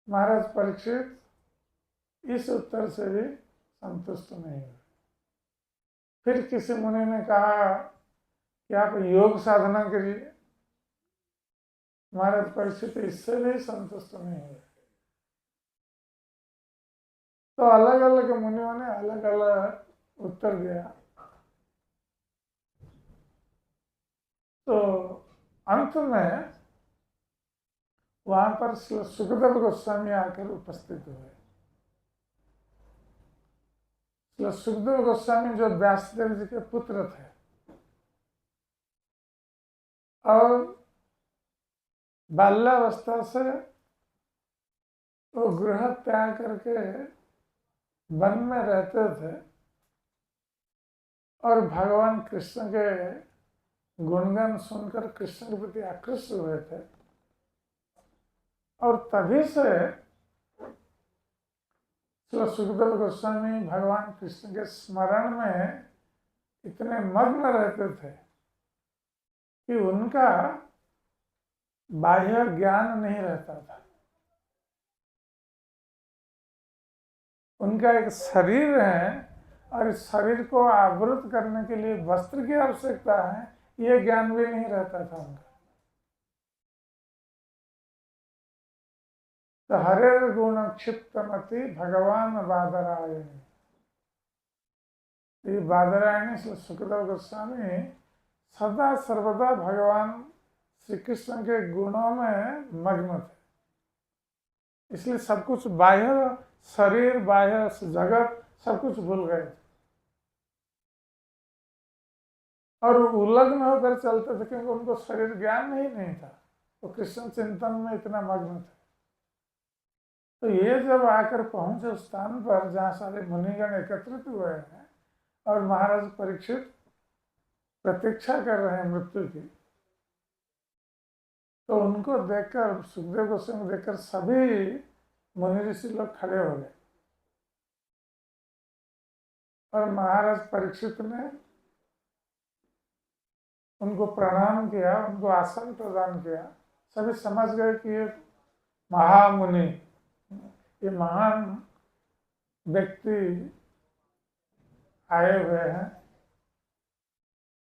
महाराज परीक्षित इस उत्तर से भी संतुष्ट नहीं हुए। फिर किसी मुनि ने कहा कि आप योग साधना करिए। महाराज परीक्षित इससे भी संतुष्ट नहीं हुए। तो अलग अलग मुनियों ने अलग अलग उत्तर दिया। तो अंत में वहां पर सुखदेव गोस्वामी आकर उपस्थित हुए। सुखदेव गोस्वामी जो व्यासदेव जी के पुत्र थे और बाल्यावस्था से वो गृह त्याग करके वन में रहते थे और भगवान कृष्ण के गुणगान सुनकर कृष्ण के प्रति आकृष्ट हुए थे। और तभी से सुखदेव गोस्वामी भगवान कृष्ण के स्मरण में इतने मग्न रहते थे कि उनका बाह्य ज्ञान नहीं रहता था। उनका एक शरीर है और इस शरीर को आवृत करने के लिए वस्त्र की आवश्यकता है, ये ज्ञान भी नहीं रहता था उनका। तो हरे गुण क्षिप्तमति भगवान बादरायणी, ये बादरायणी सुखदेव गोस्वामी सदा सर्वदा भगवान श्री कृष्ण के गुणों में मग्न थे। इसलिए सब कुछ बाह्य शरीर, बाह्य जगत सब कुछ भूल गए थे और उलग्न होकर चलते थे, क्योंकि उनको शरीर ज्ञान ही नहीं था। तो कृष्ण चिंतन में इतना मग्न थे। तो ये जब आकर पहुंचे उस स्थान पर जहाँ सारे मुनिगण एकत्रित हुए हैं और महाराज परीक्षित प्रतीक्षा कर रहे हैं मृत्यु की, तो उनको देखकर, सुखदेव गोस्वामी देखकर सभी मुनि ऋषि लोग खड़े हो गए और महाराज परीक्षित ने उनको प्रणाम किया, उनको आसन प्रदान किया। सभी समझ गए कि ये महामुनि, ये महान व्यक्ति आए हुए हैं,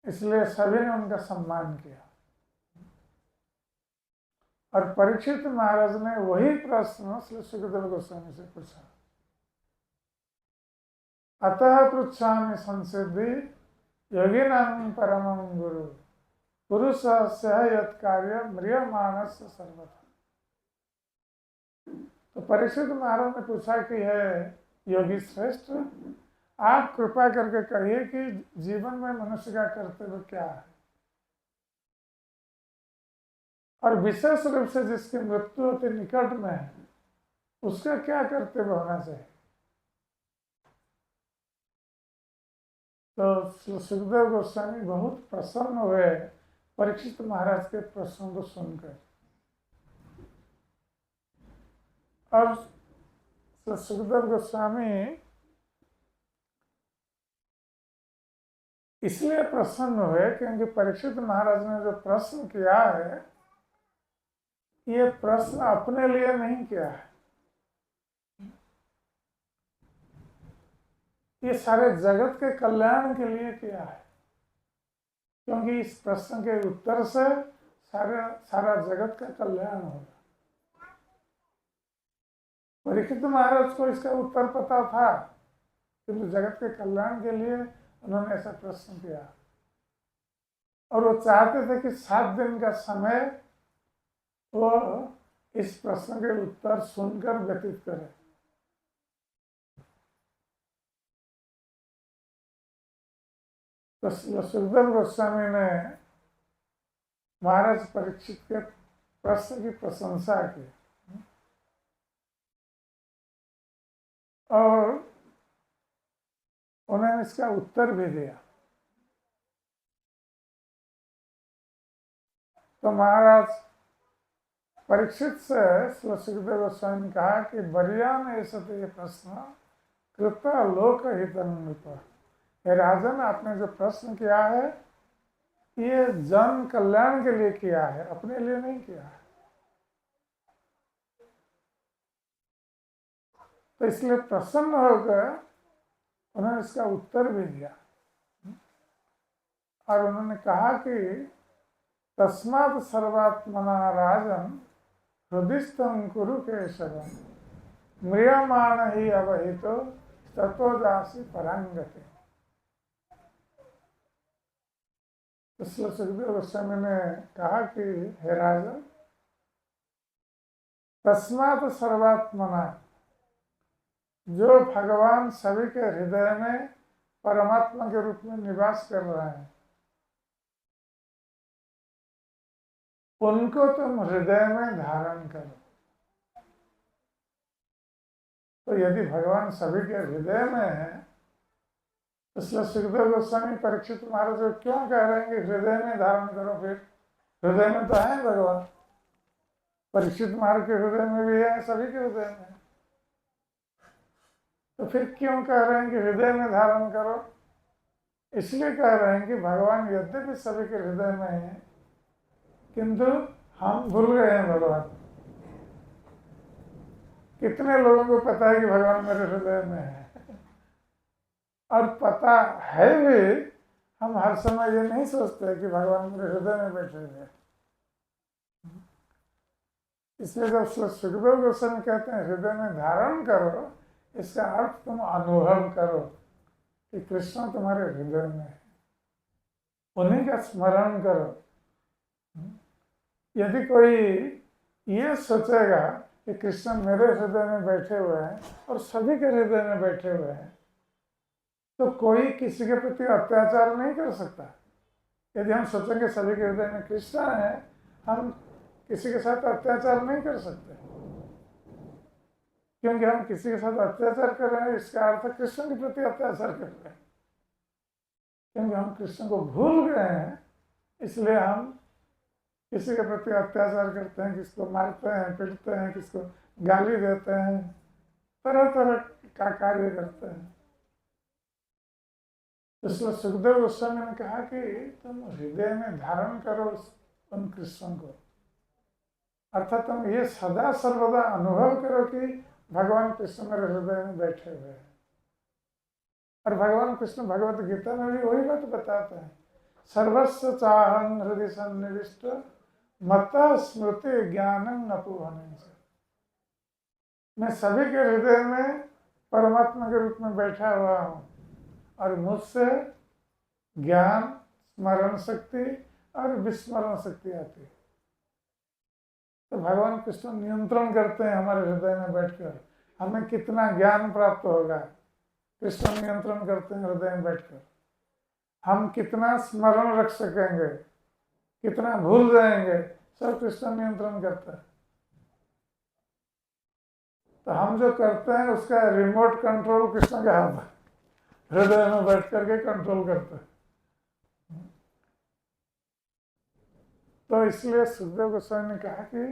इसलिए सभी ने उनका सम्मान किया। और परीक्षित महाराज ने वही प्रश्न श्री सुखदेव गोस्वामी से पूछा। अतः पृच्छामि संसिद्धि योगिनां परमं गुरु पुरुषस्य यत् कार्य म्रियमाणस्य सर्वथा। तो परीक्षित महाराज ने पूछा कि है योगी श्रेष्ठ, आप कृपा करके कहिए कि जीवन में मनुष्य का कर्तव्य क्या है, और विशेष रूप से जिसकी मृत्यु अति निकट में है उसका क्या कर्तव्य होना चाहिए। तो सुखदेव गोस्वामी बहुत प्रसन्न हुए परीक्षित महाराज के प्रश्नों को सुनकर। और सुखदेव गोस्वामी इसलिए प्रसन्न हुए क्योंकि परीक्षित महाराज ने जो प्रश्न किया है, ये प्रश्न अपने लिए नहीं किया है, ये सारे जगत के कल्याण के लिए किया है। क्योंकि इस प्रश्न के उत्तर से सारा जगत का कल्याण होगा। परीक्षित महाराज को इसका उत्तर पता था, किंतु जगत के कल्याण के लिए उन्होंने ऐसा प्रश्न किया और वो चाहते थे कि 7 दिन का समय वो इस प्रश्न के उत्तर सुनकर व्यतीत करे। तो सुखदेव गोस्वामी ने महाराज परीक्षित के प्रश्न की प्रशंसा की और उन्होंने इसका उत्तर भी दिया। तो महाराज परीक्षित से सुखदेव गोस्वामी ने कहा कि बरियान ऐसा तो ये प्रश्न कृपया लोक हितन्वित। हे राजन, आपने जो प्रश्न किया है ये जन कल्याण के लिए किया है, अपने लिए नहीं किया है। तो इसलिए प्रसन्न होकर उन्होंने इसका उत्तर भी दिया और उन्होंने कहा कि तस्मात् सर्वात्मना राजन हृदिस्थं कुरु केशवम म्रियमाण ही अवहितो ततो दासी परांगति। इसलिए सुखदेव गोस्वामी ने कहा कि हे राजन, तस्मात् सर्वात्मना, जो भगवान सभी के हृदय में परमात्मा के रूप में निवास कर रहे हैं, उनको तुम हृदय में धारण करो। तो यदि भगवान सभी के हृदय में है, इसलिए सुखदेव गोस्वामी परीक्षित महाराज को क्यों कह रहे हैं कि हृदय में धारण करो? फिर हृदय में तो है भगवान, परीक्षित महाराज के हृदय में भी है, सभी के हृदय में है, तो फिर क्यों कह रहे हैं कि हृदय में धारण करो? इसलिए कह रहे हैं कि भगवान यद्यपि सभी के हृदय में है, किंतु हम भूल गए हैं भगवान। कितने लोगों को पता है कि भगवान मेरे हृदय में है, और पता है भी, हम हर समय ये नहीं सोचते कि भगवान मेरे हृदय में बैठे हुए हैं। इसलिए जब सुखदेव गोस्वामी कहते हैं हृदय में धारण करो, इसका अर्थ तुम अनुभव करो कि कृष्ण तुम्हारे हृदय में है, उन्हीं का स्मरण करो। यदि कोई ये सोचेगा कि कृष्ण मेरे हृदय में बैठे हुए हैं और सभी के हृदय में बैठे हुए हैं, तो कोई किसी के प्रति अत्याचार नहीं कर सकता। यदि हम सोचेंगे सभी के हृदय में कृष्ण है, हम किसी के साथ अत्याचार नहीं कर सकते, क्योंकि हम किसी के साथ अत्याचार कर रहे हैं, इसका अर्थ कृष्ण के प्रति अत्याचार कर रहे हैं। क्योंकि हम कृष्ण को भूल गए हैं, इसलिए हम किसी के प्रति अत्याचार करते हैं, किसको मारते हैं, पीटते हैं, किसको गाली देते हैं, तरह तरह का कार्य करते हैं। इसलिए सुखदेव गोस्वामी ने कहा कि तुम हृदय में धारण करो उन कृष्ण को, अर्थात तुम ये सदा सर्वदा अनुभव करो कि भगवान कृष्ण मेरे हृदय में बैठे हुए हैं। और भगवान कृष्ण भगवत गीता में भी वही बात बताते हैं, सर्वस्व चाहं हृदय सन्निविष्ट मत्तः स्मृति ज्ञानं नपुहनं। मैं सभी के हृदय में परमात्मा के रूप में बैठा हुआ हूँ, और मुझसे ज्ञान, स्मरण शक्ति और विस्मरण शक्ति आती है। तो भगवान कृष्ण नियंत्रण करते हैं हमारे हृदय में बैठकर, हमें कितना ज्ञान प्राप्त होगा, कृष्ण नियंत्रण करते हैं हृदय में बैठकर। हम कितना स्मरण रख सकेंगे, कितना भूल जाएंगे, सब कृष्ण नियंत्रण करता है। तो हम जो करते हैं उसका रिमोट कंट्रोल कृष्ण के हाथ है, हृदय में बैठ करके कंट्रोल करते हैं। तो इसलिए सुखदेव गोस्वामी ने कहा कि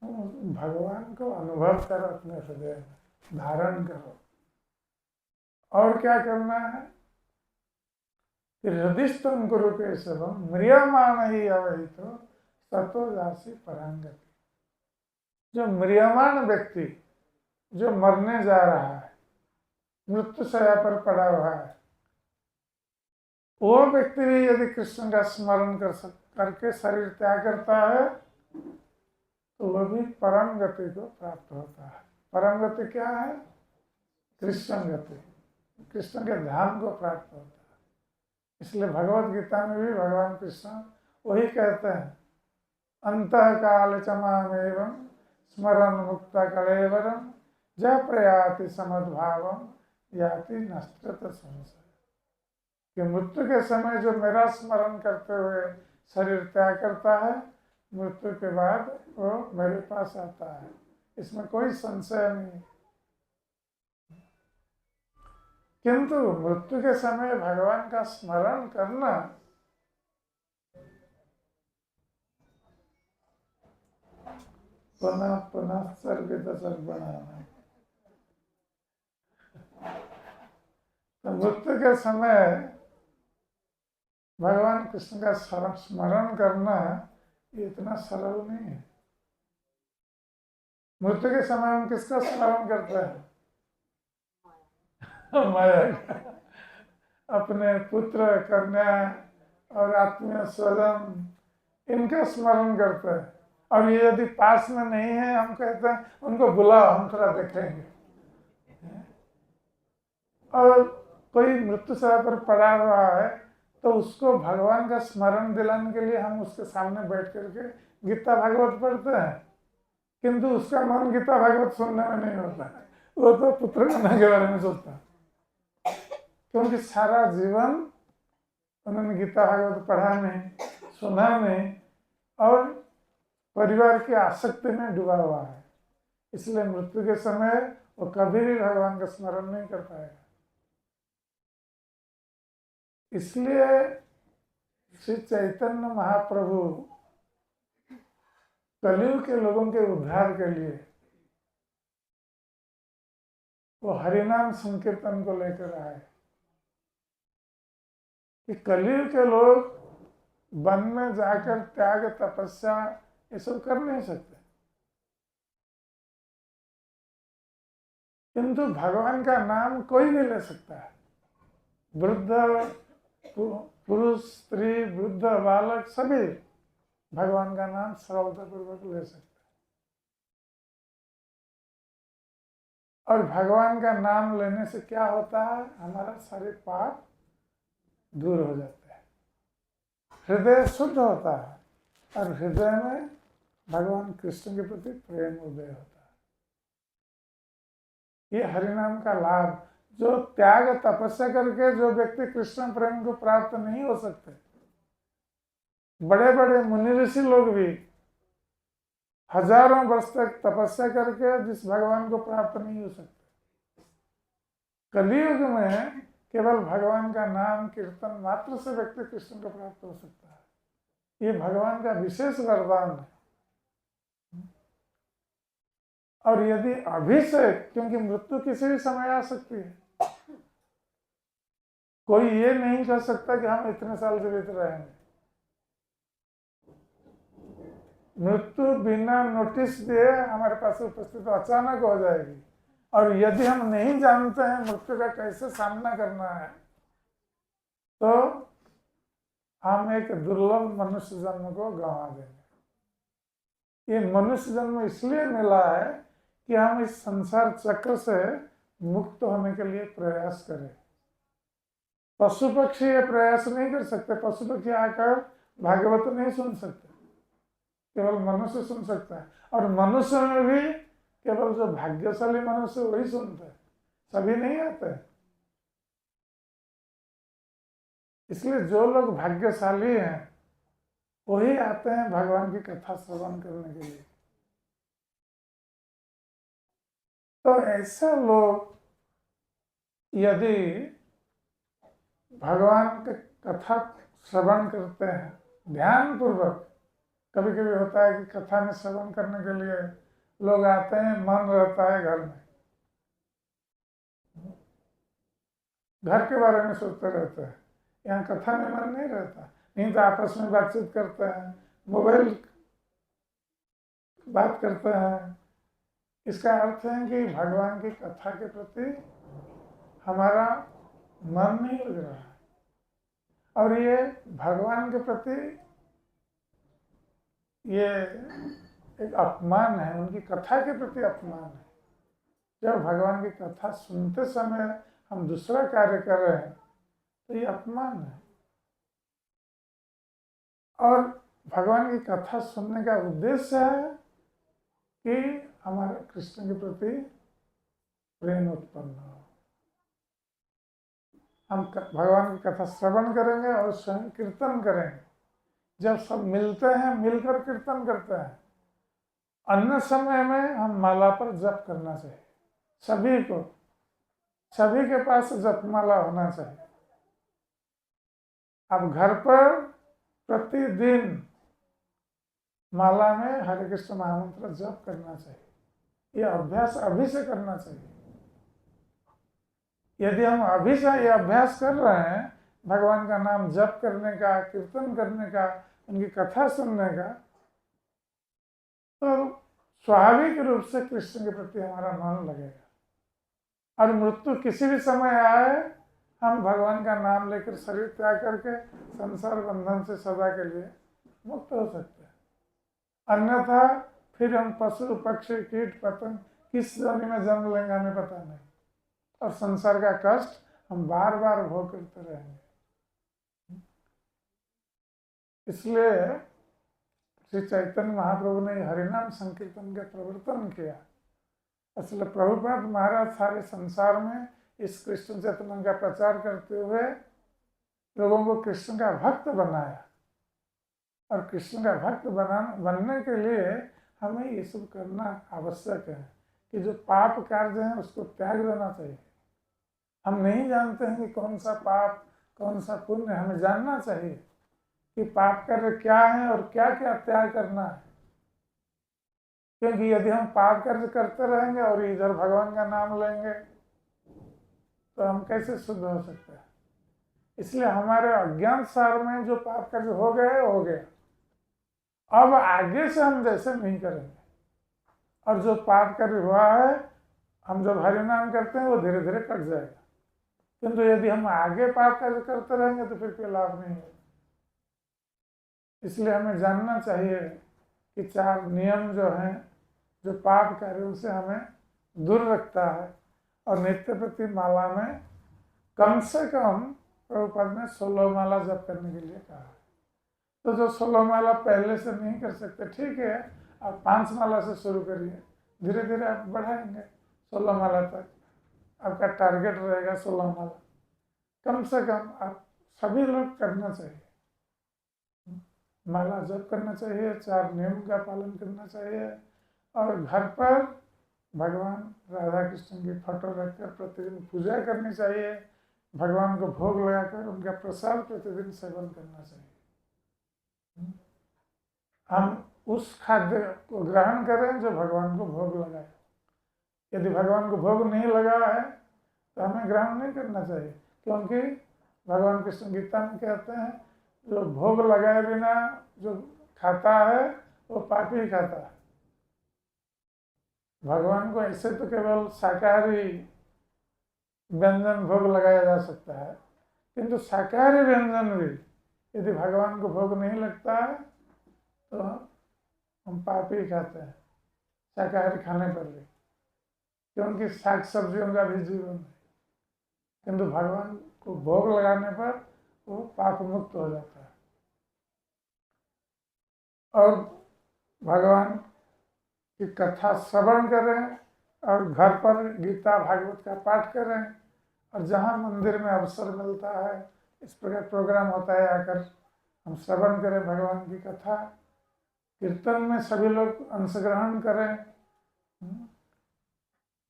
तुम भगवान को अनुभव करो, अपने हृदय में धारण करो। और क्या करना है कि हृदिस्थं कुरु केशवम म्रियमाण ही अवहितो ततो दासी परांगति। जो म्रियमाण व्यक्ति, जो मरने जा रहा है, मृत्युशैया पर पड़ा हुआ है, वो व्यक्ति भी यदि कृष्ण का स्मरण करके शरीर त्याग करता है, तो वह भी परम गति को प्राप्त होता है। परम गति क्या है? कृष्ण गति, कृष्ण के धाम को प्राप्त होता है। इसलिए भगवत गीता में भी भगवान कृष्ण वही कहते हैं, अंतः काल च मामेवं स्मरण मुक्त कलेवरम ज प्रयाति समद्भावम याति नश्चित संशय। कि मृत्यु के समय जो मेरा स्मरण करते हुए शरीर त्याग करता है, मृत्यु के बाद वो मेरे पास आता है, इसमें कोई संशय नहीं। किंतु मृत्यु के समय भगवान का स्मरण करना पुनः पुनः सर्वित सर्वणाम। तो मृत्यु के समय भगवान कृष्ण का स्मरण करना ये इतना सरल नहीं है। मृत्यु के समय हम किसका स्मरण करते हैं? माया का, अपने पुत्र, कन्या और आत्मीय स्वजन इनका स्मरण करते हैं। और ये यदि पास में नहीं है, हम कहते हैं उनको बुलाओ, हम थोड़ा देखेंगे। और कोई मृत्यु सभा पर पड़ा हुआ है तो उसको भगवान का स्मरण दिलाने के लिए हम उसके सामने बैठ करके गीता भागवत पढ़ते हैं, किंतु उसका मन गीता भागवत सुनने में नहीं होता है, वो तो पुत्र गणना के बारे में सोचता है। क्योंकि सारा जीवन उन्होंने गीता भागवत पढ़ा नहीं, सुना नहीं, और परिवार की आसक्ति में डूबा हुआ है। इसलिए मृत्यु के समय वो कभी भी भगवान का स्मरण नहीं कर पाएगा। इसलिए श्री चैतन्य महाप्रभु कलयुग के लोगों के उद्धार के लिए वो हरिनाम संकीर्तन को लेकर आए कि कलयुग के लोग वन में जाकर त्याग तपस्या ये सब कर नहीं सकते, किंतु भगवान का नाम कोई भी ले सकता है। वृद्ध पुरुष, स्त्री, वृद्ध, बालक सभी भगवान का नाम सरलतापूर्वक ले सकते हैं। और भगवान का नाम लेने से क्या होता है, हमारा सारे पाप दूर हो जाते हैं, हृदय शुद्ध होता है, और हृदय में भगवान कृष्ण के प्रति प्रेम उदय होता है। ये हरिनाम का लाभ, जो त्याग तपस्या करके जो व्यक्ति कृष्ण प्रेम को प्राप्त नहीं हो सकते, बड़े बड़े मुनि ऋषि लोग भी हजारों वर्ष तक तपस्या करके जिस भगवान को प्राप्त नहीं हो सकते, कलयुग में केवल भगवान का नाम कीर्तन मात्र से व्यक्ति कृष्ण को प्राप्त हो सकता है। ये भगवान का विशेष वरदान है। और यदि अभिषेक, क्योंकि मृत्यु किसी भी समय आ सकती है, कोई ये नहीं कह सकता कि हम इतने साल जीवित रहेंगे। मृत्यु बिना नोटिस दिए हमारे पास उपस्थित अचानक हो जाएगी, और यदि हम नहीं जानते हैं मृत्यु का कैसे सामना करना है, तो हम एक दुर्लभ मनुष्य जन्म को गंवा देंगे। ये मनुष्य जन्म इसलिए मिला है कि हम इस संसार चक्र से मुक्त होने के लिए प्रयास करें। पशु पक्षी ये प्रयास नहीं कर सकते। पशु पक्षी आकर भागवत नहीं सुन सकते, केवल मनुष्य सुन सकता है। और मनुष्य में भी केवल जो भाग्यशाली मनुष्य वही सुनते हैं, सभी नहीं आते। इसलिए जो लोग भाग्यशाली हैं वही आते हैं भगवान की कथा श्रवण करने के लिए। तो ऐसे लोग यदि भगवान की कथा श्रवण करते हैं ध्यान पूर्वक, कभी कभी होता है कि कथा में श्रवण करने के लिए लोग आते हैं, मन रहता है घर में, घर के बारे में सोचते रहते हैं, यहाँ कथा में मन नहीं रहता, नहीं तो आपस में बातचीत करते हैं, मोबाइल बात करते हैं। इसका अर्थ है कि भगवान की कथा के प्रति हमारा मन नहीं लग रहा है, और ये भगवान के प्रति ये एक अपमान है, उनकी कथा के प्रति अपमान है। जब भगवान की कथा सुनते समय हम दूसरा कार्य कर रहे हैं तो ये अपमान है। और भगवान की कथा सुनने का उद्देश्य है कि हमारा कृष्ण के प्रति प्रेम उत्पन्न हो। हम भगवान की कथा श्रवण करेंगे और स्वयं कीर्तन करेंगे। जब सब मिलते हैं, मिलकर कीर्तन करते हैं। अन्य समय में हम माला पर जप करना चाहिए, सभी को, सभी के पास जपमाला होना चाहिए। अब घर पर प्रतिदिन माला में हरे कृष्ण महामंत्र जप करना चाहिए। यह अभ्यास अभी से करना चाहिए। यदि हम अभी से ये अभ्यास कर रहे हैं भगवान का नाम जप करने का, कीर्तन करने का, उनकी कथा सुनने का, तो स्वाभाविक रूप से कृष्ण के प्रति हमारा मन लगेगा। और मृत्यु किसी भी समय आए, हम भगवान का नाम लेकर शरीर त्याग करके संसार बंधन से सदा के लिए मुक्त हो सकते हैं। अन्यथा फिर हम पशु पक्षी कीट पतंग किस योनि में जन्म लेंगे हमें पता नहीं, और संसार का कष्ट हम बार बार भोग करते रहेंगे। इसलिए श्री चैतन्य महाप्रभु ने हरिनाम संकीर्तन का प्रवर्तन किया। इसलिए प्रभुपाद महाराज सारे संसार में इस कृष्ण चैतन्य का प्रचार करते हुए लोगों को कृष्ण का भक्त बनाया, और कृष्ण का भक्त बनने के लिए हमें ये सब करना आवश्यक है कि जो पाप कार्य है उसको त्याग देना चाहिए। हम नहीं जानते हैं कि कौन सा पाप कौन सा पुण्य, हमें जानना चाहिए कि पाप कार्य क्या है और क्या क्या त्याग करना है। क्योंकि यदि हम पाप कार्य करते रहेंगे और इधर भगवान का नाम लेंगे तो हम कैसे शुद्ध हो सकते हैं। इसलिए हमारे अज्ञान सार में जो पाप कार्य हो गए, अब आगे से हम जैसे नहीं करेंगे, और जो पाप कार्य हुआ है हम जब हरि नाम करते हैं वो धीरे धीरे कट जाएगा। किंतु यदि हम आगे पाप कार्य करते रहेंगे तो फिर कोई लाभ नहीं है। इसलिए हमें जानना चाहिए कि 4 नियम जो हैं, जो पाप कार्यों से हमें दूर रखता है, और नित्य प्रति माला में कम से कम प्रभुपाद ने 16 माला जप करने के लिए कहा है। तो जो 16 माला पहले से नहीं कर सकते, ठीक है, आप 5 माला से शुरू करिए, धीरे धीरे आप बढ़ाएंगे 16 माला तक। आपका टारगेट रहेगा 16 माला, कम से कम आप सभी लोग करना चाहिए। माला जप करना चाहिए, 4 नियम का पालन करना चाहिए, और घर पर भगवान राधा कृष्ण की फोटो रखकर प्रतिदिन पूजा करनी चाहिए। भगवान को भोग लगाकर उनका प्रसाद प्रतिदिन सेवन करना चाहिए। हम उस खाद्य को ग्रहण करें जो भगवान को भोग लगाए। यदि भगवान को भोग नहीं लगा है तो हमें ग्रहण नहीं करना चाहिए, क्योंकि भगवान कृष्ण गीता में कहते हैं जो भोग लगाए बिना जो खाता है वो पापी खाता है। भगवान को ऐसे तो केवल शाकाहारी व्यंजन भोग लगाया जा सकता है, किंतु शाकाहारी व्यंजन भी यदि भगवान को भोग नहीं लगता है तो हम पापी खाते हैं शाकाहारी खाने पर भी, क्योंकि शाक सब्जियों का भी जीवन है। किंतु भगवान को भोग लगाने पर वो पाप मुक्त हो जाता है। और भगवान की कथा श्रवण करें, और घर पर गीता भागवत का पाठ करें, और जहाँ मंदिर में अवसर मिलता है इस प्रकार प्रोग्राम होता है आकर हम श्रवण करें भगवान की कथा। कीर्तन में सभी लोग अंशग्रहण करें,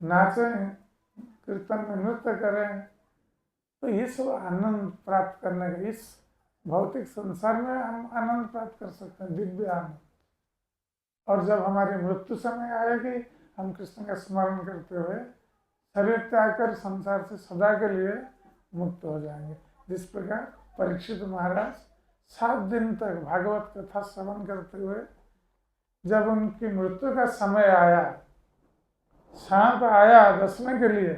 नाचें, कीर्तन में नृत्य करें, तो ये सब आनंद प्राप्त करने का, इस भौतिक संसार में हम आनंद प्राप्त कर सकते हैं, दिव्य आनंद। और जब हमारी मृत्यु समय आएगी हम कृष्ण का स्मरण करते हुए शरीर त्याग कर संसार से सदा के लिए मुक्त हो जाएंगे। जिस प्रकार परीक्षित महाराज 7 दिन तक भागवत कथा श्रवण करते हुए जब उनकी मृत्यु का समय आया, सांप आया डसने के लिए,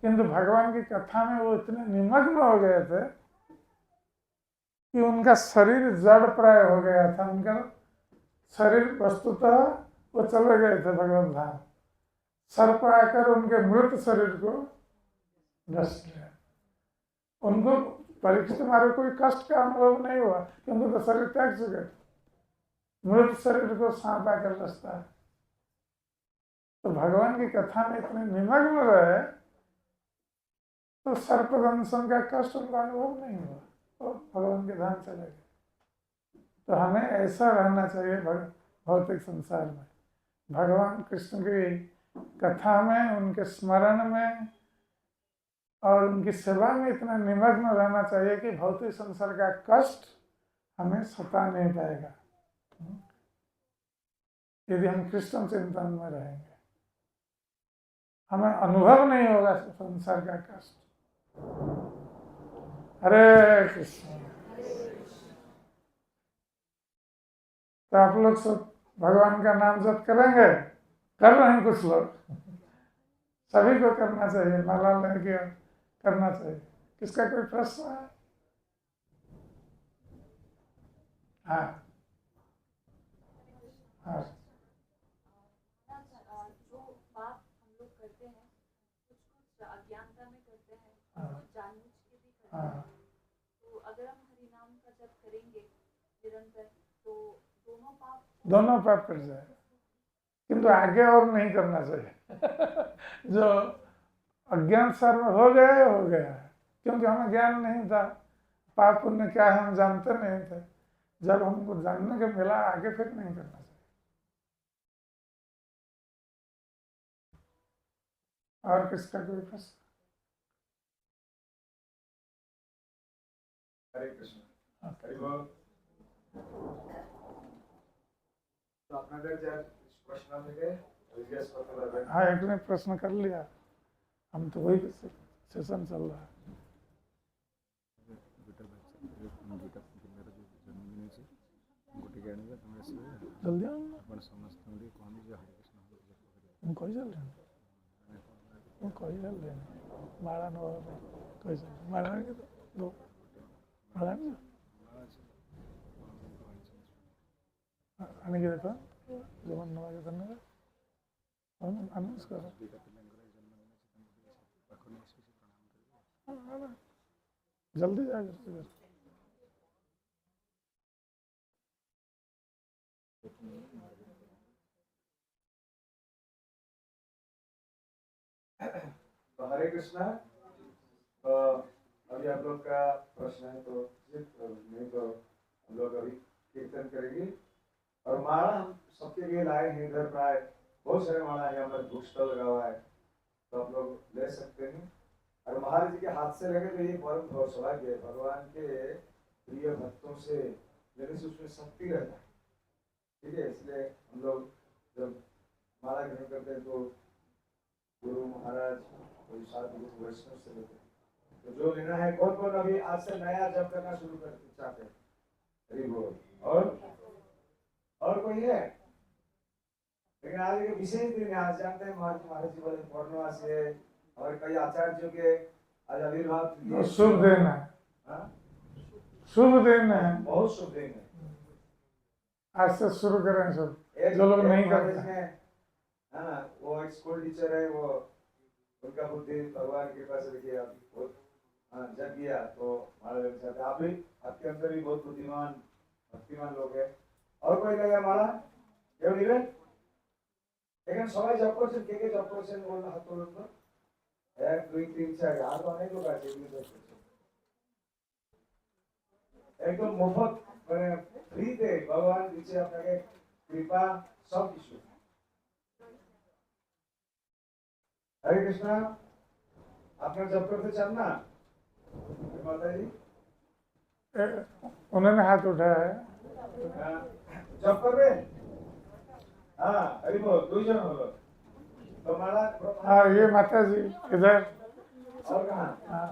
किंतु भगवान की कथा में वो इतने निमग्न हो गए थे कि उनका शरीर जड़ प्राय हो गया था। उनका शरीर वस्तुतः वो चले गए थे भगवान धाम, सर्प आकर उनके मृत शरीर को डस लिया। उनको परीक्षित मारे कोई कष्ट का अनुभव नहीं हुआ, क्योंकि तो शरीर त्याग चुके थे। मृत शरीर को सांप आकर डसता है। तो भगवान की कथा में इतने निमग्न रहे तो सर्पदंशन का कष्ट उनका अनुभव नहीं हुआ और भगवान के धाम चले गए। तो हमें ऐसा रहना चाहिए भौतिक संसार में, भगवान कृष्ण की कथा में, उनके स्मरण में और उनकी सेवा में इतना निमग्न रहना चाहिए कि भौतिक संसार का कष्ट हमें सता नहीं पाएगा यदि हम कृष्ण चिंतन में रहेंगे। हमें अनुभव नहीं होगा संसार का कष्ट। हरे कृष्ण। तो आप लोग सब भगवान का नाम जप करेंगे? कर रहे हैं कुछ लोग, सभी को करना चाहिए, माला लेके करना चाहिए। किसका कोई प्रश्न है? हाँ। हाँ जो पाप हम लोग करते हैं कुछ कुछ अज्ञानता में करते हैं, हाँ। कुछ जानबूझ के भी करते हाँ हैं। तो अगर हम हरि नाम का जप करेंगे निरंतर तो दोनों पाप कट जाए, किंतु आगे और नहीं करना चाहिए। जो अज्ञान सर्व हो गया, क्योंकि हमें ज्ञान नहीं था पाप पुण्य क्या है, हम जानते नहीं थे। जब हमको जानने को मिला आगे फिर नहीं करना चाहिए। और किसका कोई प्रश्न? हरे कृष्ण। हरि बोल। तो আপনাদের যে প্রশ্ন থেকে জিজ্ঞেস করতে পারবেন। हाँ, एक ने प्रश्न कर लिया, हम तो वही सेशन चल रहा है। जल्दी आओ ना। ମୁଁ କହିସାରିଲିଣି, ମୁଁ କହିସାରିଲିଣି। ମାଳା ନେବା ପାଇଁ କହିସାରିଲିଣି। ମାଳା ଆଣିକି ଦो, ମାଳା ଆଣିଛ? ଆଣିକି ଦେଖ, ଯେଉଁମାନେ ନେବା କଥା ନେବେ। ଆନାଉନ୍ସ କର। जल्दी जाकर तो हरे कृष्णा। तो अभी आप लोग का प्रश्न है तो नहीं तो हम लोग अभी कीर्तन करेंगे और माला हम सबके लिए लाए हैं। इधर प्राय बहुत सारे माला है, हमारे बुक स्टॉल लगा हुआ है तो आप लोग ले सकते हैं। और महाराज जी के हाथ से लगे तो ये परम सौभाग्य है। भगवान के प्रिय भक्तों से लेने से उसमें शक्ति रहता है, ठीक है। इसलिए हम लोग जब माला ग्रहण करते हैं तो गुरु महाराज कोई साधु वैष्णव से लेते हैं। तो जो लेना है, कौन कौन अभी आज से नया जप करना शुरू करते चाहते हैं? हरि बोल। और कोई है? लेकिन आज के विशेष दिन है, आज जानते हैं महाराज जी बोले पौर्णमासी है और कई आचार्यों के आज आविर्भाव। शुभ दिन है। शुभ दिन है, बहुत शुभ दिन है। आज से शुरू करें सब जो लोग नहीं करते हैं। है ना, वो एक स्कूल टीचर है, वो उनका बुद्धि भगवान की कृपा से देखिए आप बहुत जग गया तो माला चाहते आप भी, आपके अंदर भी बहुत बुद्धिमान भक्तिमान लोग है। और कोई लगा माला কেউ নেবেন? এখানে সবাই জব করছেন, কে জব করছেন বলুন, হাত তুলুন তো। 1 2 3 4 আর তো অনেক লোক আছে এগুলো জব করছেন একদম মুফত, মানে ফ্রিতে ভগবান দিচ্ছে আপনাকে কৃপা সব কিছু। हरे कृष्णा। आपने जब करते चाह ना माता जी उन्होंने हाथ उठाया है। जब कर रहे? हाँ हरि बोल। 2 जन हो तो माला। हाँ, ये माता जी इधर। और कहाँ? हाँ,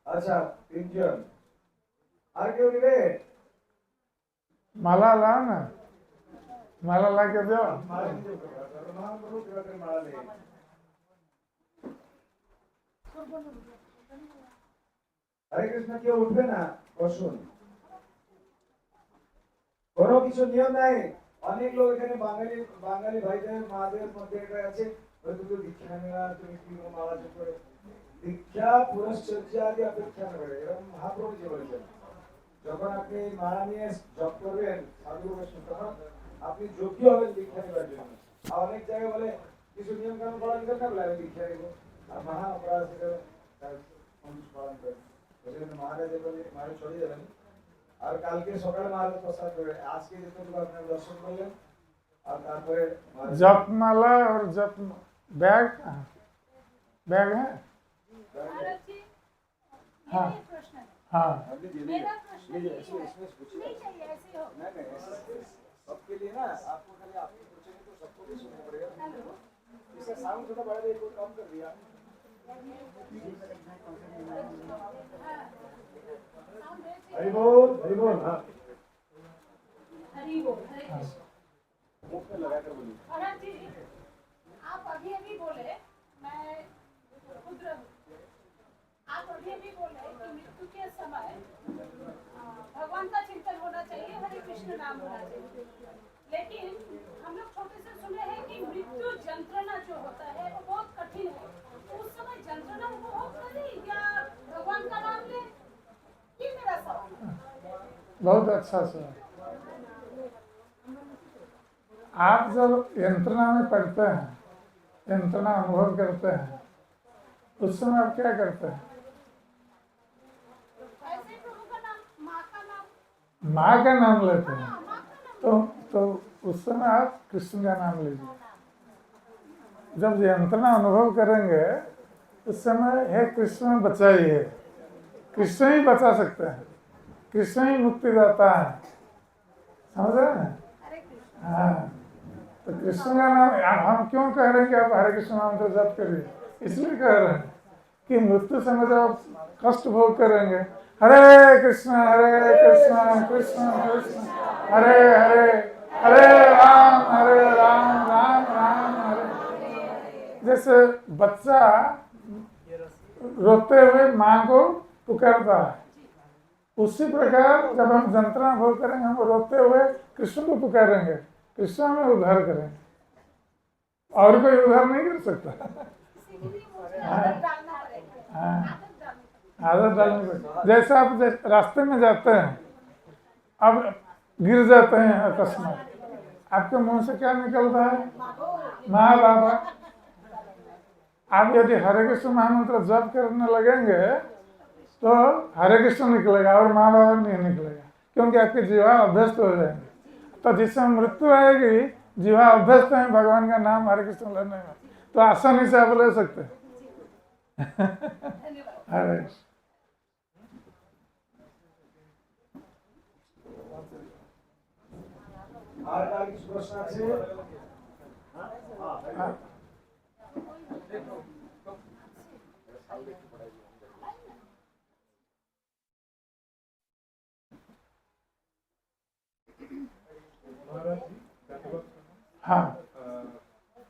अच्छा 3 जन। और क्यों नहीं गए? माला ला ना, माला ला के दो। माला नहीं दो, महाप्रभु के माला ले। हरे कृष्ण কেউ উঠবে না, বসুন। কোনো কিছু নিয়ম নাই। অনেক লোক এখানে বাঙালি ভাইদের মাদের মধ্যে এটা আছে, ওই দুটো দীক্ষা নেওয়া, তুমি কি মালা জপ করে দীক্ষা পুরস্চর্যা আদি অপেক্ষা করে, এরকম মহাপ্রভু যে বলেছেন যখন আপনি মালা নিয়ে জপ করবেন সাধু বৈষ্ণব তখন আপনি যোগ্য হবেন দীক্ষা নেওয়ার জন্য। আর অনেক জায়গায় বলে কিছু নিয়ম কানুন পালন করতে হবে, আমি দীক্ষা নেব, আর মহা অপরাধ সেটা মানুষ পালন করে। महाराज महाराज छोड़ যাবেন। আর কালকে সকালে মহারাজ প্রসাদ করে আজকে যেটুকু আপনারা দর্শন করলেন আর তারপরে जपमाला और जप बैग बैग है। महाराज जी हाँ मेरा प्रश्न है। हाँ, मेरा प्रश्न ये है, पूछिए नहीं चाहिए ऐसे हो। नहीं सबके लिए ना, आपको खाली आपको पूछेंगे तो सबको भी सुनना पड़ेगा। हेलो, इसका साउंड थोड़ा बढ़ा दिया, कोई कम कर दिया। हरि बोल हाँ हरि बोल, हरे कृष्ण। मुख में लगा कर बोलिए। महाराज जी आप अभी बोले, मैं रुद्र हूँ। आप अभी बोले कि मृत्यु के समय भगवान का चिंतन होना चाहिए, हरे कृष्ण नाम होना चाहिए। लेकिन हम लोग छोटे से सुने हैं कि मृत्यु यंत्रणा जो होता है वो बहुत कठिन है, तो उस समय यंत्रणा उपभोग करें या भगवान का नाम लें, ये मेरा सवाल है। बहुत अच्छा सवाल। आप जब यंत्रणा में पढ़ते हैं, यंत्रणा अनुभव करते हैं, उस समय आप क्या करते हैं? ऐसे प्रभु का नाम, माँ का नाम, माँ का नाम लेते हैं। हाँ, माँ का नाम। तो उस समय आप कृष्ण का नाम लीजिए। जब यंत्रणा अनुभव करेंगे उस समय हे कृष्ण बचाइए, कृष्ण ही बचा सकते हैं, कृष्ण ही मुक्ति देता है, समझ रहे हैं? हरे कृष्ण। हाँ, तो कृष्ण का नाम हम क्यों कह रहे हैं कि आप हरे कृष्ण नाम से जप करिए? इसलिए कह रहे हैं कि मृत्यु समय जब आप कष्ट भोग करेंगे, हरे कृष्ण कृष्ण कृष्ण हरे हरे, हरे राम राम राम हरे। जैसे बच्चा रोते हुए माँ को पुकारता है, उसी प्रकार जब हम यंत्रणा भोग करेंगे, हम रोते हुए कृष्ण को पुकारेंगे, कृष्ण हमें उद्धार करेंगे, और कोई उद्धार नहीं कर सकता। किसी के लिए मुझे आदत डालना पड़ेगा, हाँ, आदत डालनी आदत डालनी पड़ेगी। जैसे आप रास्ते में जाते हैं, अब गिर जाते हैं अकस्मात, आपके मुंह से क्या निकलता है? माँ बाबा। आप यदि हरे कृष्ण महामंत्र जप करने लगेंगे तो हरे कृष्ण निकलेगा और माँ बाबा नहीं निकलेगा, क्योंकि आपकी जीवा अभ्यस्त हो जाएंगे। तो जिस समय मृत्यु आएगी, जीवा अभ्यस्त है भगवान का नाम हरे कृष्ण लेने में, तो आसानी से आप ले सकते हैं। हरे कृष्ण। আর কিছু প্রশ্ন আছে? हाँ। हाँ,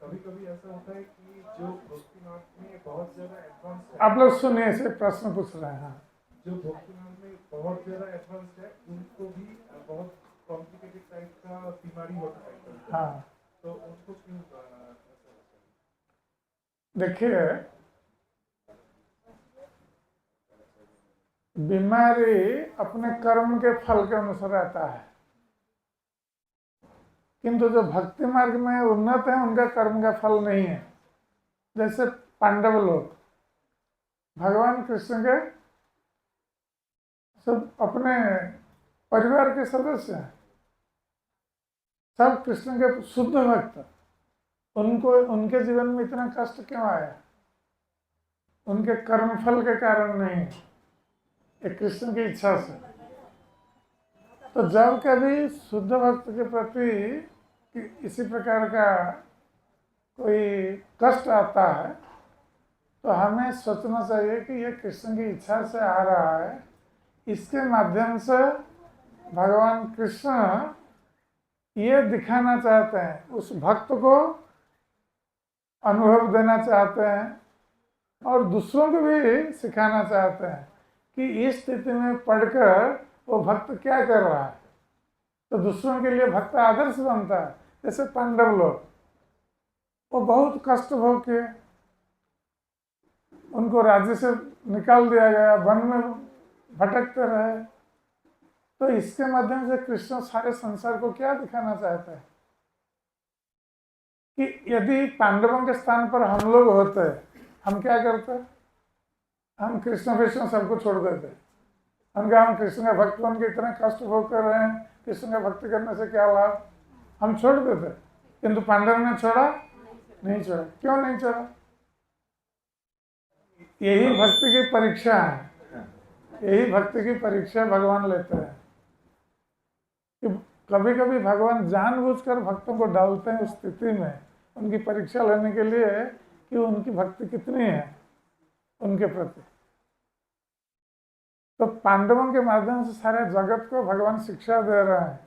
कभी कभी ऐसा होता है कि जो भक्तिनाथ में बहुत ज्यादा एडवांस है, आप लोग सुनिए, ऐसे प्रश्न पूछ रहे हैं। हाँ, जो भक्तिनाथ में बहुत ज्यादा एडवांस है, उनको भी बहुत कॉम्प्लिकेटेड टाइप का बीमारी होता है कभी-कभी। हाँ, तो उनको क्यों ऐसा होता है? देखिए, बीमारी अपने कर्म के फल के अनुसार आता है, किंतु जो भक्ति मार्ग में उन्नत है उनका कर्म का फल नहीं है। जैसे पांडव लोग भगवान कृष्ण के सब अपने परिवार के सदस्य हैं, सब कृष्ण के शुद्ध भक्त, उनको उनके जीवन में इतना कष्ट क्यों आया? उनके कर्म फल के कारण नहीं, ये कृष्ण की इच्छा से। तो जब कभी शुद्ध भक्त के प्रति इसी प्रकार का कोई कष्ट आता है तो हमें सोचना चाहिए कि ये कृष्ण की इच्छा से आ रहा है, इसके माध्यम से भगवान कृष्ण ये दिखाना चाहते हैं, उस भक्त को अनुभव देना चाहते हैं और दूसरों को भी सिखाना चाहते हैं कि इस स्थिति में पढ़कर वो भक्त क्या कर रहा है, तो दूसरों के लिए भक्त आदर्श बनता है। जैसे पांडव लोग, वो बहुत कष्ट भोग किए, उनको राज्य से निकाल दिया गया, वन में भटकते रहे। तो इसके माध्यम से कृष्ण सारे संसार को क्या दिखाना चाहता है कि यदि पांडवों के स्थान पर हम लोग होते, हम क्या करते? हम कृष्ण कृष्ण सबको छोड़ देते। हम कृष्ण का भक्त बन के इतना कष्ट भोग कर रहे हैं, कृष्ण का भक्ति करने से क्या लाभ, हम छोड़ देते। किंतु पांडव ने छोड़ा नहीं? छोड़ा। क्यों नहीं छोड़ा? यही भक्ति की परीक्षा है, यही भक्ति की परीक्षा भगवान लेते हैं कि कभी कभी भगवान जानबूझकर भक्तों को डालते हैं उस स्थिति में, उनकी परीक्षा लेने के लिए कि उनकी भक्ति कितनी है उनके प्रति। तो पांडवों के माध्यम से सारे जगत को भगवान शिक्षा दे रहे हैं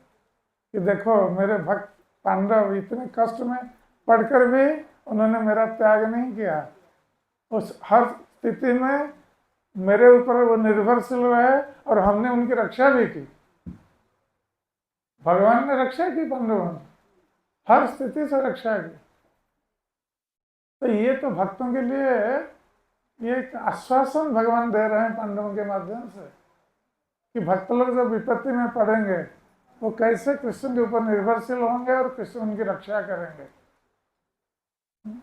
कि देखो, मेरे भक्त पांडव इतने कष्ट में पढ़कर भी उन्होंने मेरा त्याग नहीं किया, उस हर स्थिति में मेरे ऊपर वो निर्भरशील रहे और हमने उनकी रक्षा भी की। भगवान ने रक्षा की पांडवों की। हर स्थिति से रक्षा की। तो ये तो भक्तों के लिए ये एक आश्वासन भगवान दे रहे हैं पांडवों के माध्यम से कि भक्त लोग जब विपत्ति में पड़ेंगे वो कैसे कृष्ण के ऊपर निर्भरशील होंगे और कृष्ण उनकी रक्षा करेंगे।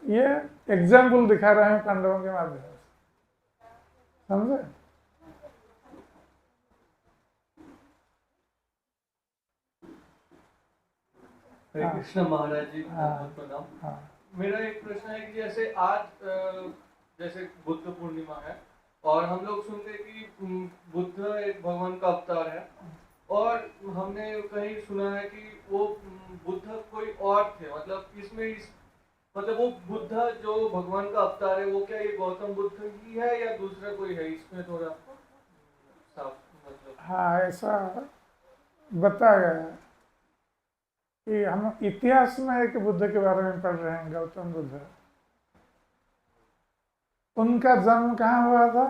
ये एग्जाम्पल दिखा रहे हैं पांडवों के माध्यम से, समझे? हरे कृष्ण महाराज जी, हाँ। बहुत प्रणाम। हाँ मेरा एक प्रश्न है कि जैसे आज जैसे बुद्ध पूर्णिमा है और हम लोग सुनते हैं कि बुद्ध एक भगवान का अवतार है, और हमने कहीं सुना है कि वो बुद्ध कोई और थे, मतलब वो बुद्ध जो भगवान का अवतार है वो क्या ये गौतम बुद्ध ही है या दूसरा कोई है? इसमें थोड़ा साफ मतलब। हाँ, ऐसा बताया गया है कि हम इतिहास में एक बुद्ध के बारे में पढ़ रहे हैं, गौतम बुद्ध। उनका जन्म कहाँ हुआ था?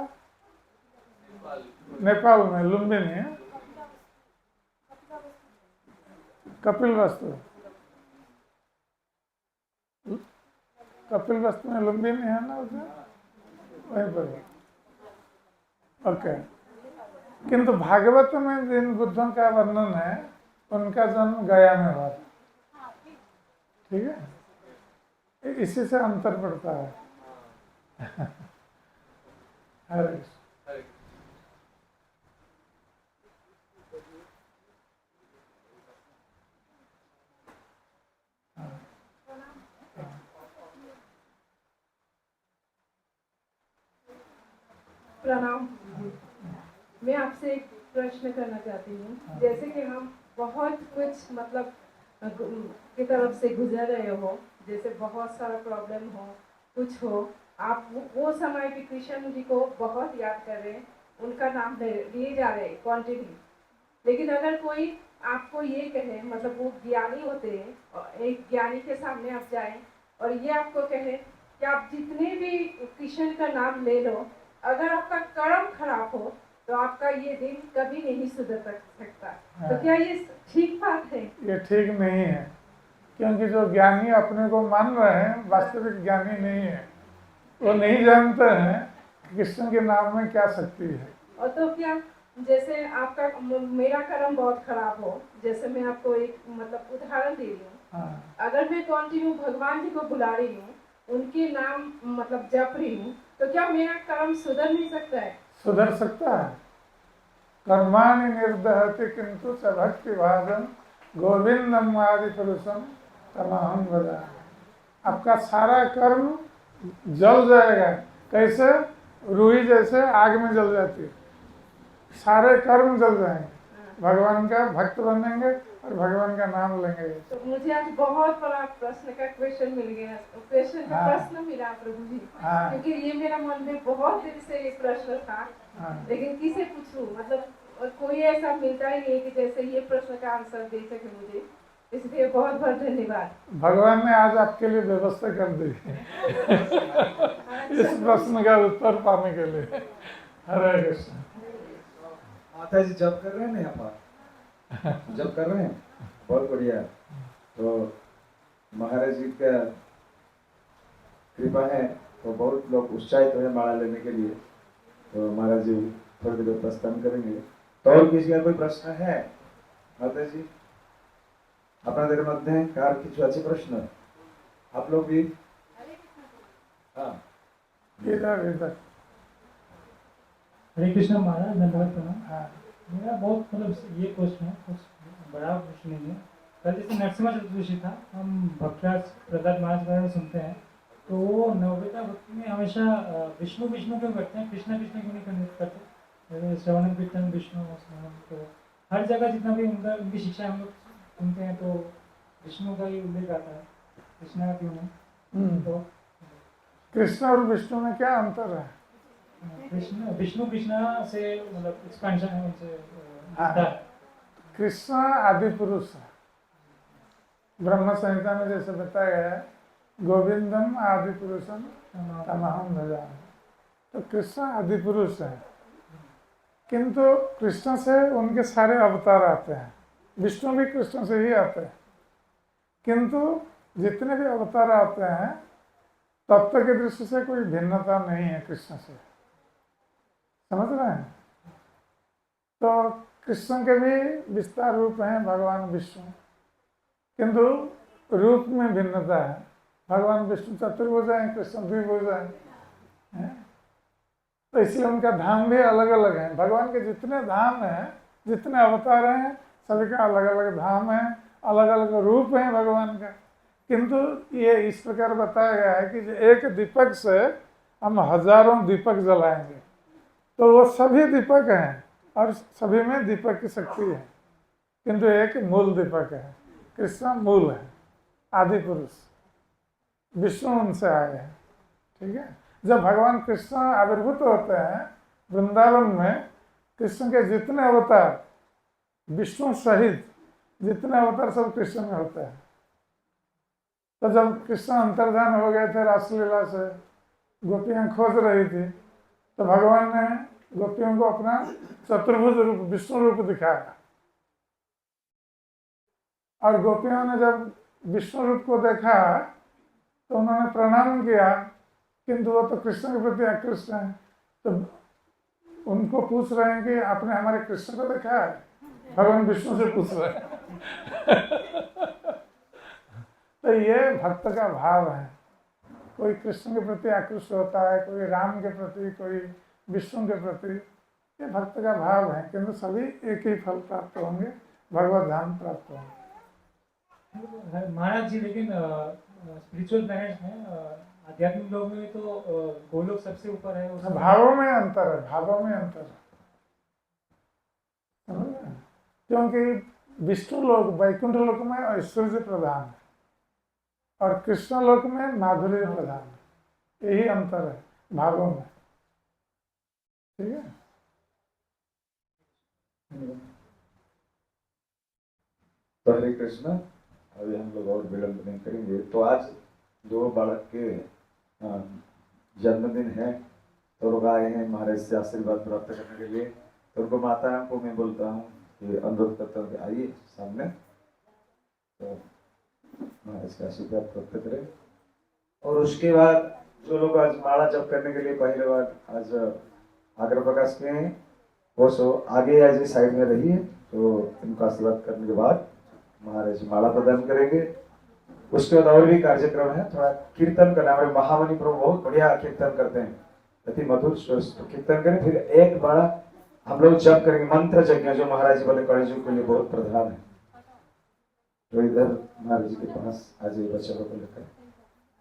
नेपाल में, लुम्बिनी है, कपिलवस्तु। कपिलवस्तु में लुम्बिनी है ना, उधर वहीं पर। ओके। किंतु भागवत में जिन बुद्धों का वर्णन है उनका जन्म गया में हुआ था। ठीक है, इसी से अंतर पड़ता है। हरे कृष्ण। प्रणाम। मैं आपसे एक प्रश्न करना चाहती हूँ। जैसे कि हम बहुत कुछ मतलब की तरफ से गुजर रहे हो, जैसे बहुत सारा प्रॉब्लम हो, कुछ हो, आप वो समय भी कृष्ण जी को बहुत याद कर रहे हैं, उनका नाम लिए जा रहे हैं कंटिन्यू। लेकिन अगर कोई आपको ये कहे, मतलब वो ज्ञानी होते हैं और एक ज्ञानी के सामने आप जाएं और ये आपको कहे कि आप जितने भी कृष्ण का नाम ले लो, अगर आपका कर्म खराब हो तो आपका ये दिन कभी नहीं सुधर सकता। तो क्या ये ठीक बात है? ये ठीक नहीं है, क्योंकि जो ज्ञानी अपने को मान रहे हैं वास्तविक ज्ञानी नहीं है। वो नहीं जानते हैं कि कृष्ण के नाम में क्या शक्ति है। और तो क्या, जैसे आपका मेरा कर्म बहुत खराब हो, जैसे मैं आपको एक मतलब उदाहरण दे रही हूँ। हाँ। अगर मैं कंटिन्यू भगवान जी को बुला रही हूँ, उनके नाम मतलब जप रही हूँ, तो क्या मेरा कर्म सुधर नहीं सकता है? सुधर सकता है। कर्माणि निर्दहति किंतु च भक्ति भाजम गोविंदम आदि पुरुषम तमहम भजामि। आपका सारा कर्म जल जाएगा। कैसे? रूही जैसे आग में जल जाती है, सारे कर्म जल जाएंगे। भगवान का भक्त बनेंगे और भगवान का नाम लेंगे। तो मुझे आज बहुत बड़ा प्रश्न का क्वेश्चन मिल गया, क्वेश्चन का प्रश्न मिला प्रभु जी। क्योंकि ये मेरा मन में बहुत दिन से ये प्रश्न था, लेकिन किसे पूछूं, मतलब कोई ऐसा मिलता ही नहीं कि जैसे ये प्रश्न का आंसर दे सके मुझे। इसलिए बहुत बहुत धन्यवाद। भगवान ने आज आपके लिए व्यवस्था कर दी इस प्रश्न का उत्तर पाने के लिए। हरे कृष्ण। माता जी जब कर रहे हैं ना, यहाँ पर जब कर रहे हैं, बहुत बढ़िया। तो महाराज जी का कृपा है तो बहुत लोग उत्साहित है माला लेने के लिए। तो महाराज जी थोड़ी देर प्रस्थान करेंगे। तो और किसी का कोई प्रश्न है? माता जी আপনাদের মধ্যে কার কিছু আছে प्रश्न? आप लोग भी। हाँ, इधर इधर। हरे कृष्ण महाराज, मैं बहुत प्रणाम। मेरा बहुत मतलब ये क्वेश्चन है, कुछ बड़ा क्वेश्चन नहीं है। कल जैसे नरसिम्हा चतुर्दशी था, हम भक्तराज प्रहलाद महाराज के बारे में सुनते हैं, तो वो नववेदा भक्ति में हमेशा विष्णु विष्णु क्यों करते हैं, कृष्णा कृष्णा क्यों नहीं करते? श्रवण कीर्तन विष्णु स्मरण, तो हर जगह जितना भी उनकी शिक्षा हम लोग सुनते हैं तो विष्णु का ही उल्लेख आता है, कृष्णा का क्यों नहीं? तो कृष्ण और विष्णु में क्या अंतर है? विष्णु कृष्णा से मतलब एक्सपेंशन है उनसे। कृष्ण आदि पुरुष है। ब्रह्म संहिता में जैसे बताया गया है, गोविंदम आदि पुरुषम तमहम भजामि। तो कृष्ण आदि पुरुष है, किंतु कृष्ण से उनके सारे अवतार आते हैं। विष्णु भी कृष्ण से ही आते हैं। किंतु जितने भी अवतार आते हैं तत्व की दृष्टि से कोई भिन्नता नहीं है कृष्ण से, समझ रहे हैं। तो कृष्ण के भी विस्तार रूप हैं भगवान विष्णु, किंतु रूप में भिन्नता है। भगवान विष्णु चतुर्भुज हैं, कृष्ण द्विभुज हैं। तो इसलिए उनका धाम भी अलग अलग है। भगवान के जितने धाम हैं, जितने अवतार हैं, सभी का अलग अलग धाम है, अलग अलग रूप है भगवान का। किंतु ये इस प्रकार बताया गया है कि एक दीपक से हम हजारों दीपक जलाएंगे, तो वो सभी दीपक हैं और सभी में दीपक की शक्ति है, किंतु एक मूल दीपक है। कृष्ण मूल है, आदि पुरुष, विष्णु उनसे आए हैं। ठीक है। जब भगवान कृष्ण आविर्भूत होते हैं वृंदावन में, कृष्ण के जितने अवतार, विष्णु सहित जितने अवतार सब कृष्ण में होते हैं। तो जब कृष्ण अंतर्धान हो गए थे रासलीला से, गोपियां खोज रही थी, तो भगवान ने गोपियों को अपना चतुर्भुज रूप, विष्णु रूप दिखाया। और गोपियों ने जब विष्णु रूप को देखा तो उन्होंने प्रणाम किया, किंतु वो तो कृष्ण के प्रति आकृष्ट हैं। तो उनको पूछ रहे हैं कि आपने हमारे कृष्ण को देखा है? भगवान विष्णु से पूछ रहे हैं। तो ये भक्त का भाव है। कोई कृष्ण के प्रति आकृष्ट होता है, कोई राम के प्रति, कोई विष्णु के प्रति। ये भक्त का भाव है, किंतु सभी एक ही फल प्राप्त होंगे, भगवत धाम प्राप्त होंगे। महाराज जी, लेकिन स्पिरिचुअल प्लैनेट्स में, आध्यात्मिक लोग में तो गोलोक सबसे ऊपर है। भावों में अंतर है, भावों में अंतर है। क्योंकि विष्णु लोक, वैकुंठ लोक में ऐश्वर्य प्रधान है और कृष्ण लोक में माधुर्य प्रधान है। यही अंतर है भावों में। ठीक है। तो हरे कृष्ण, अभी हम लोग और विलंब नहीं करेंगे। तो आज दो बालक के जन्मदिन है, तो लोग आए हैं महाराज से आशीर्वाद प्राप्त करने के लिए। तो उनको माताओं को मैं बोलता हूँ कि अनुरोध करता हूँ कि आइए सामने, तो महाराज का आशीर्वाद प्राप्त करें। और उसके बाद जो लोग आज माला जप करने के लिए पहले बार आज आग्रह प्रकाश किए हैं, वो सो आगे आज साइड में रहिए। तो उनका आशीर्वाद करने के बाद महाराज माला प्रदान करेंगे। उसके बाद और भी कार्यक्रम है, थोड़ा कीर्तन करना। हमारे महामणि प्रभु बहुत बढ़िया कीर्तन करते हैं, अति मधुर कीर्तन करें। फिर एक बड़ा हम लोग जप करेंगे मंत्र यज्ञ, जो महाराज जी बोले कलियुग के लिए बहुत प्रधान है। तो इधर महाराज जी के पास आज ये बच्चों को लेकर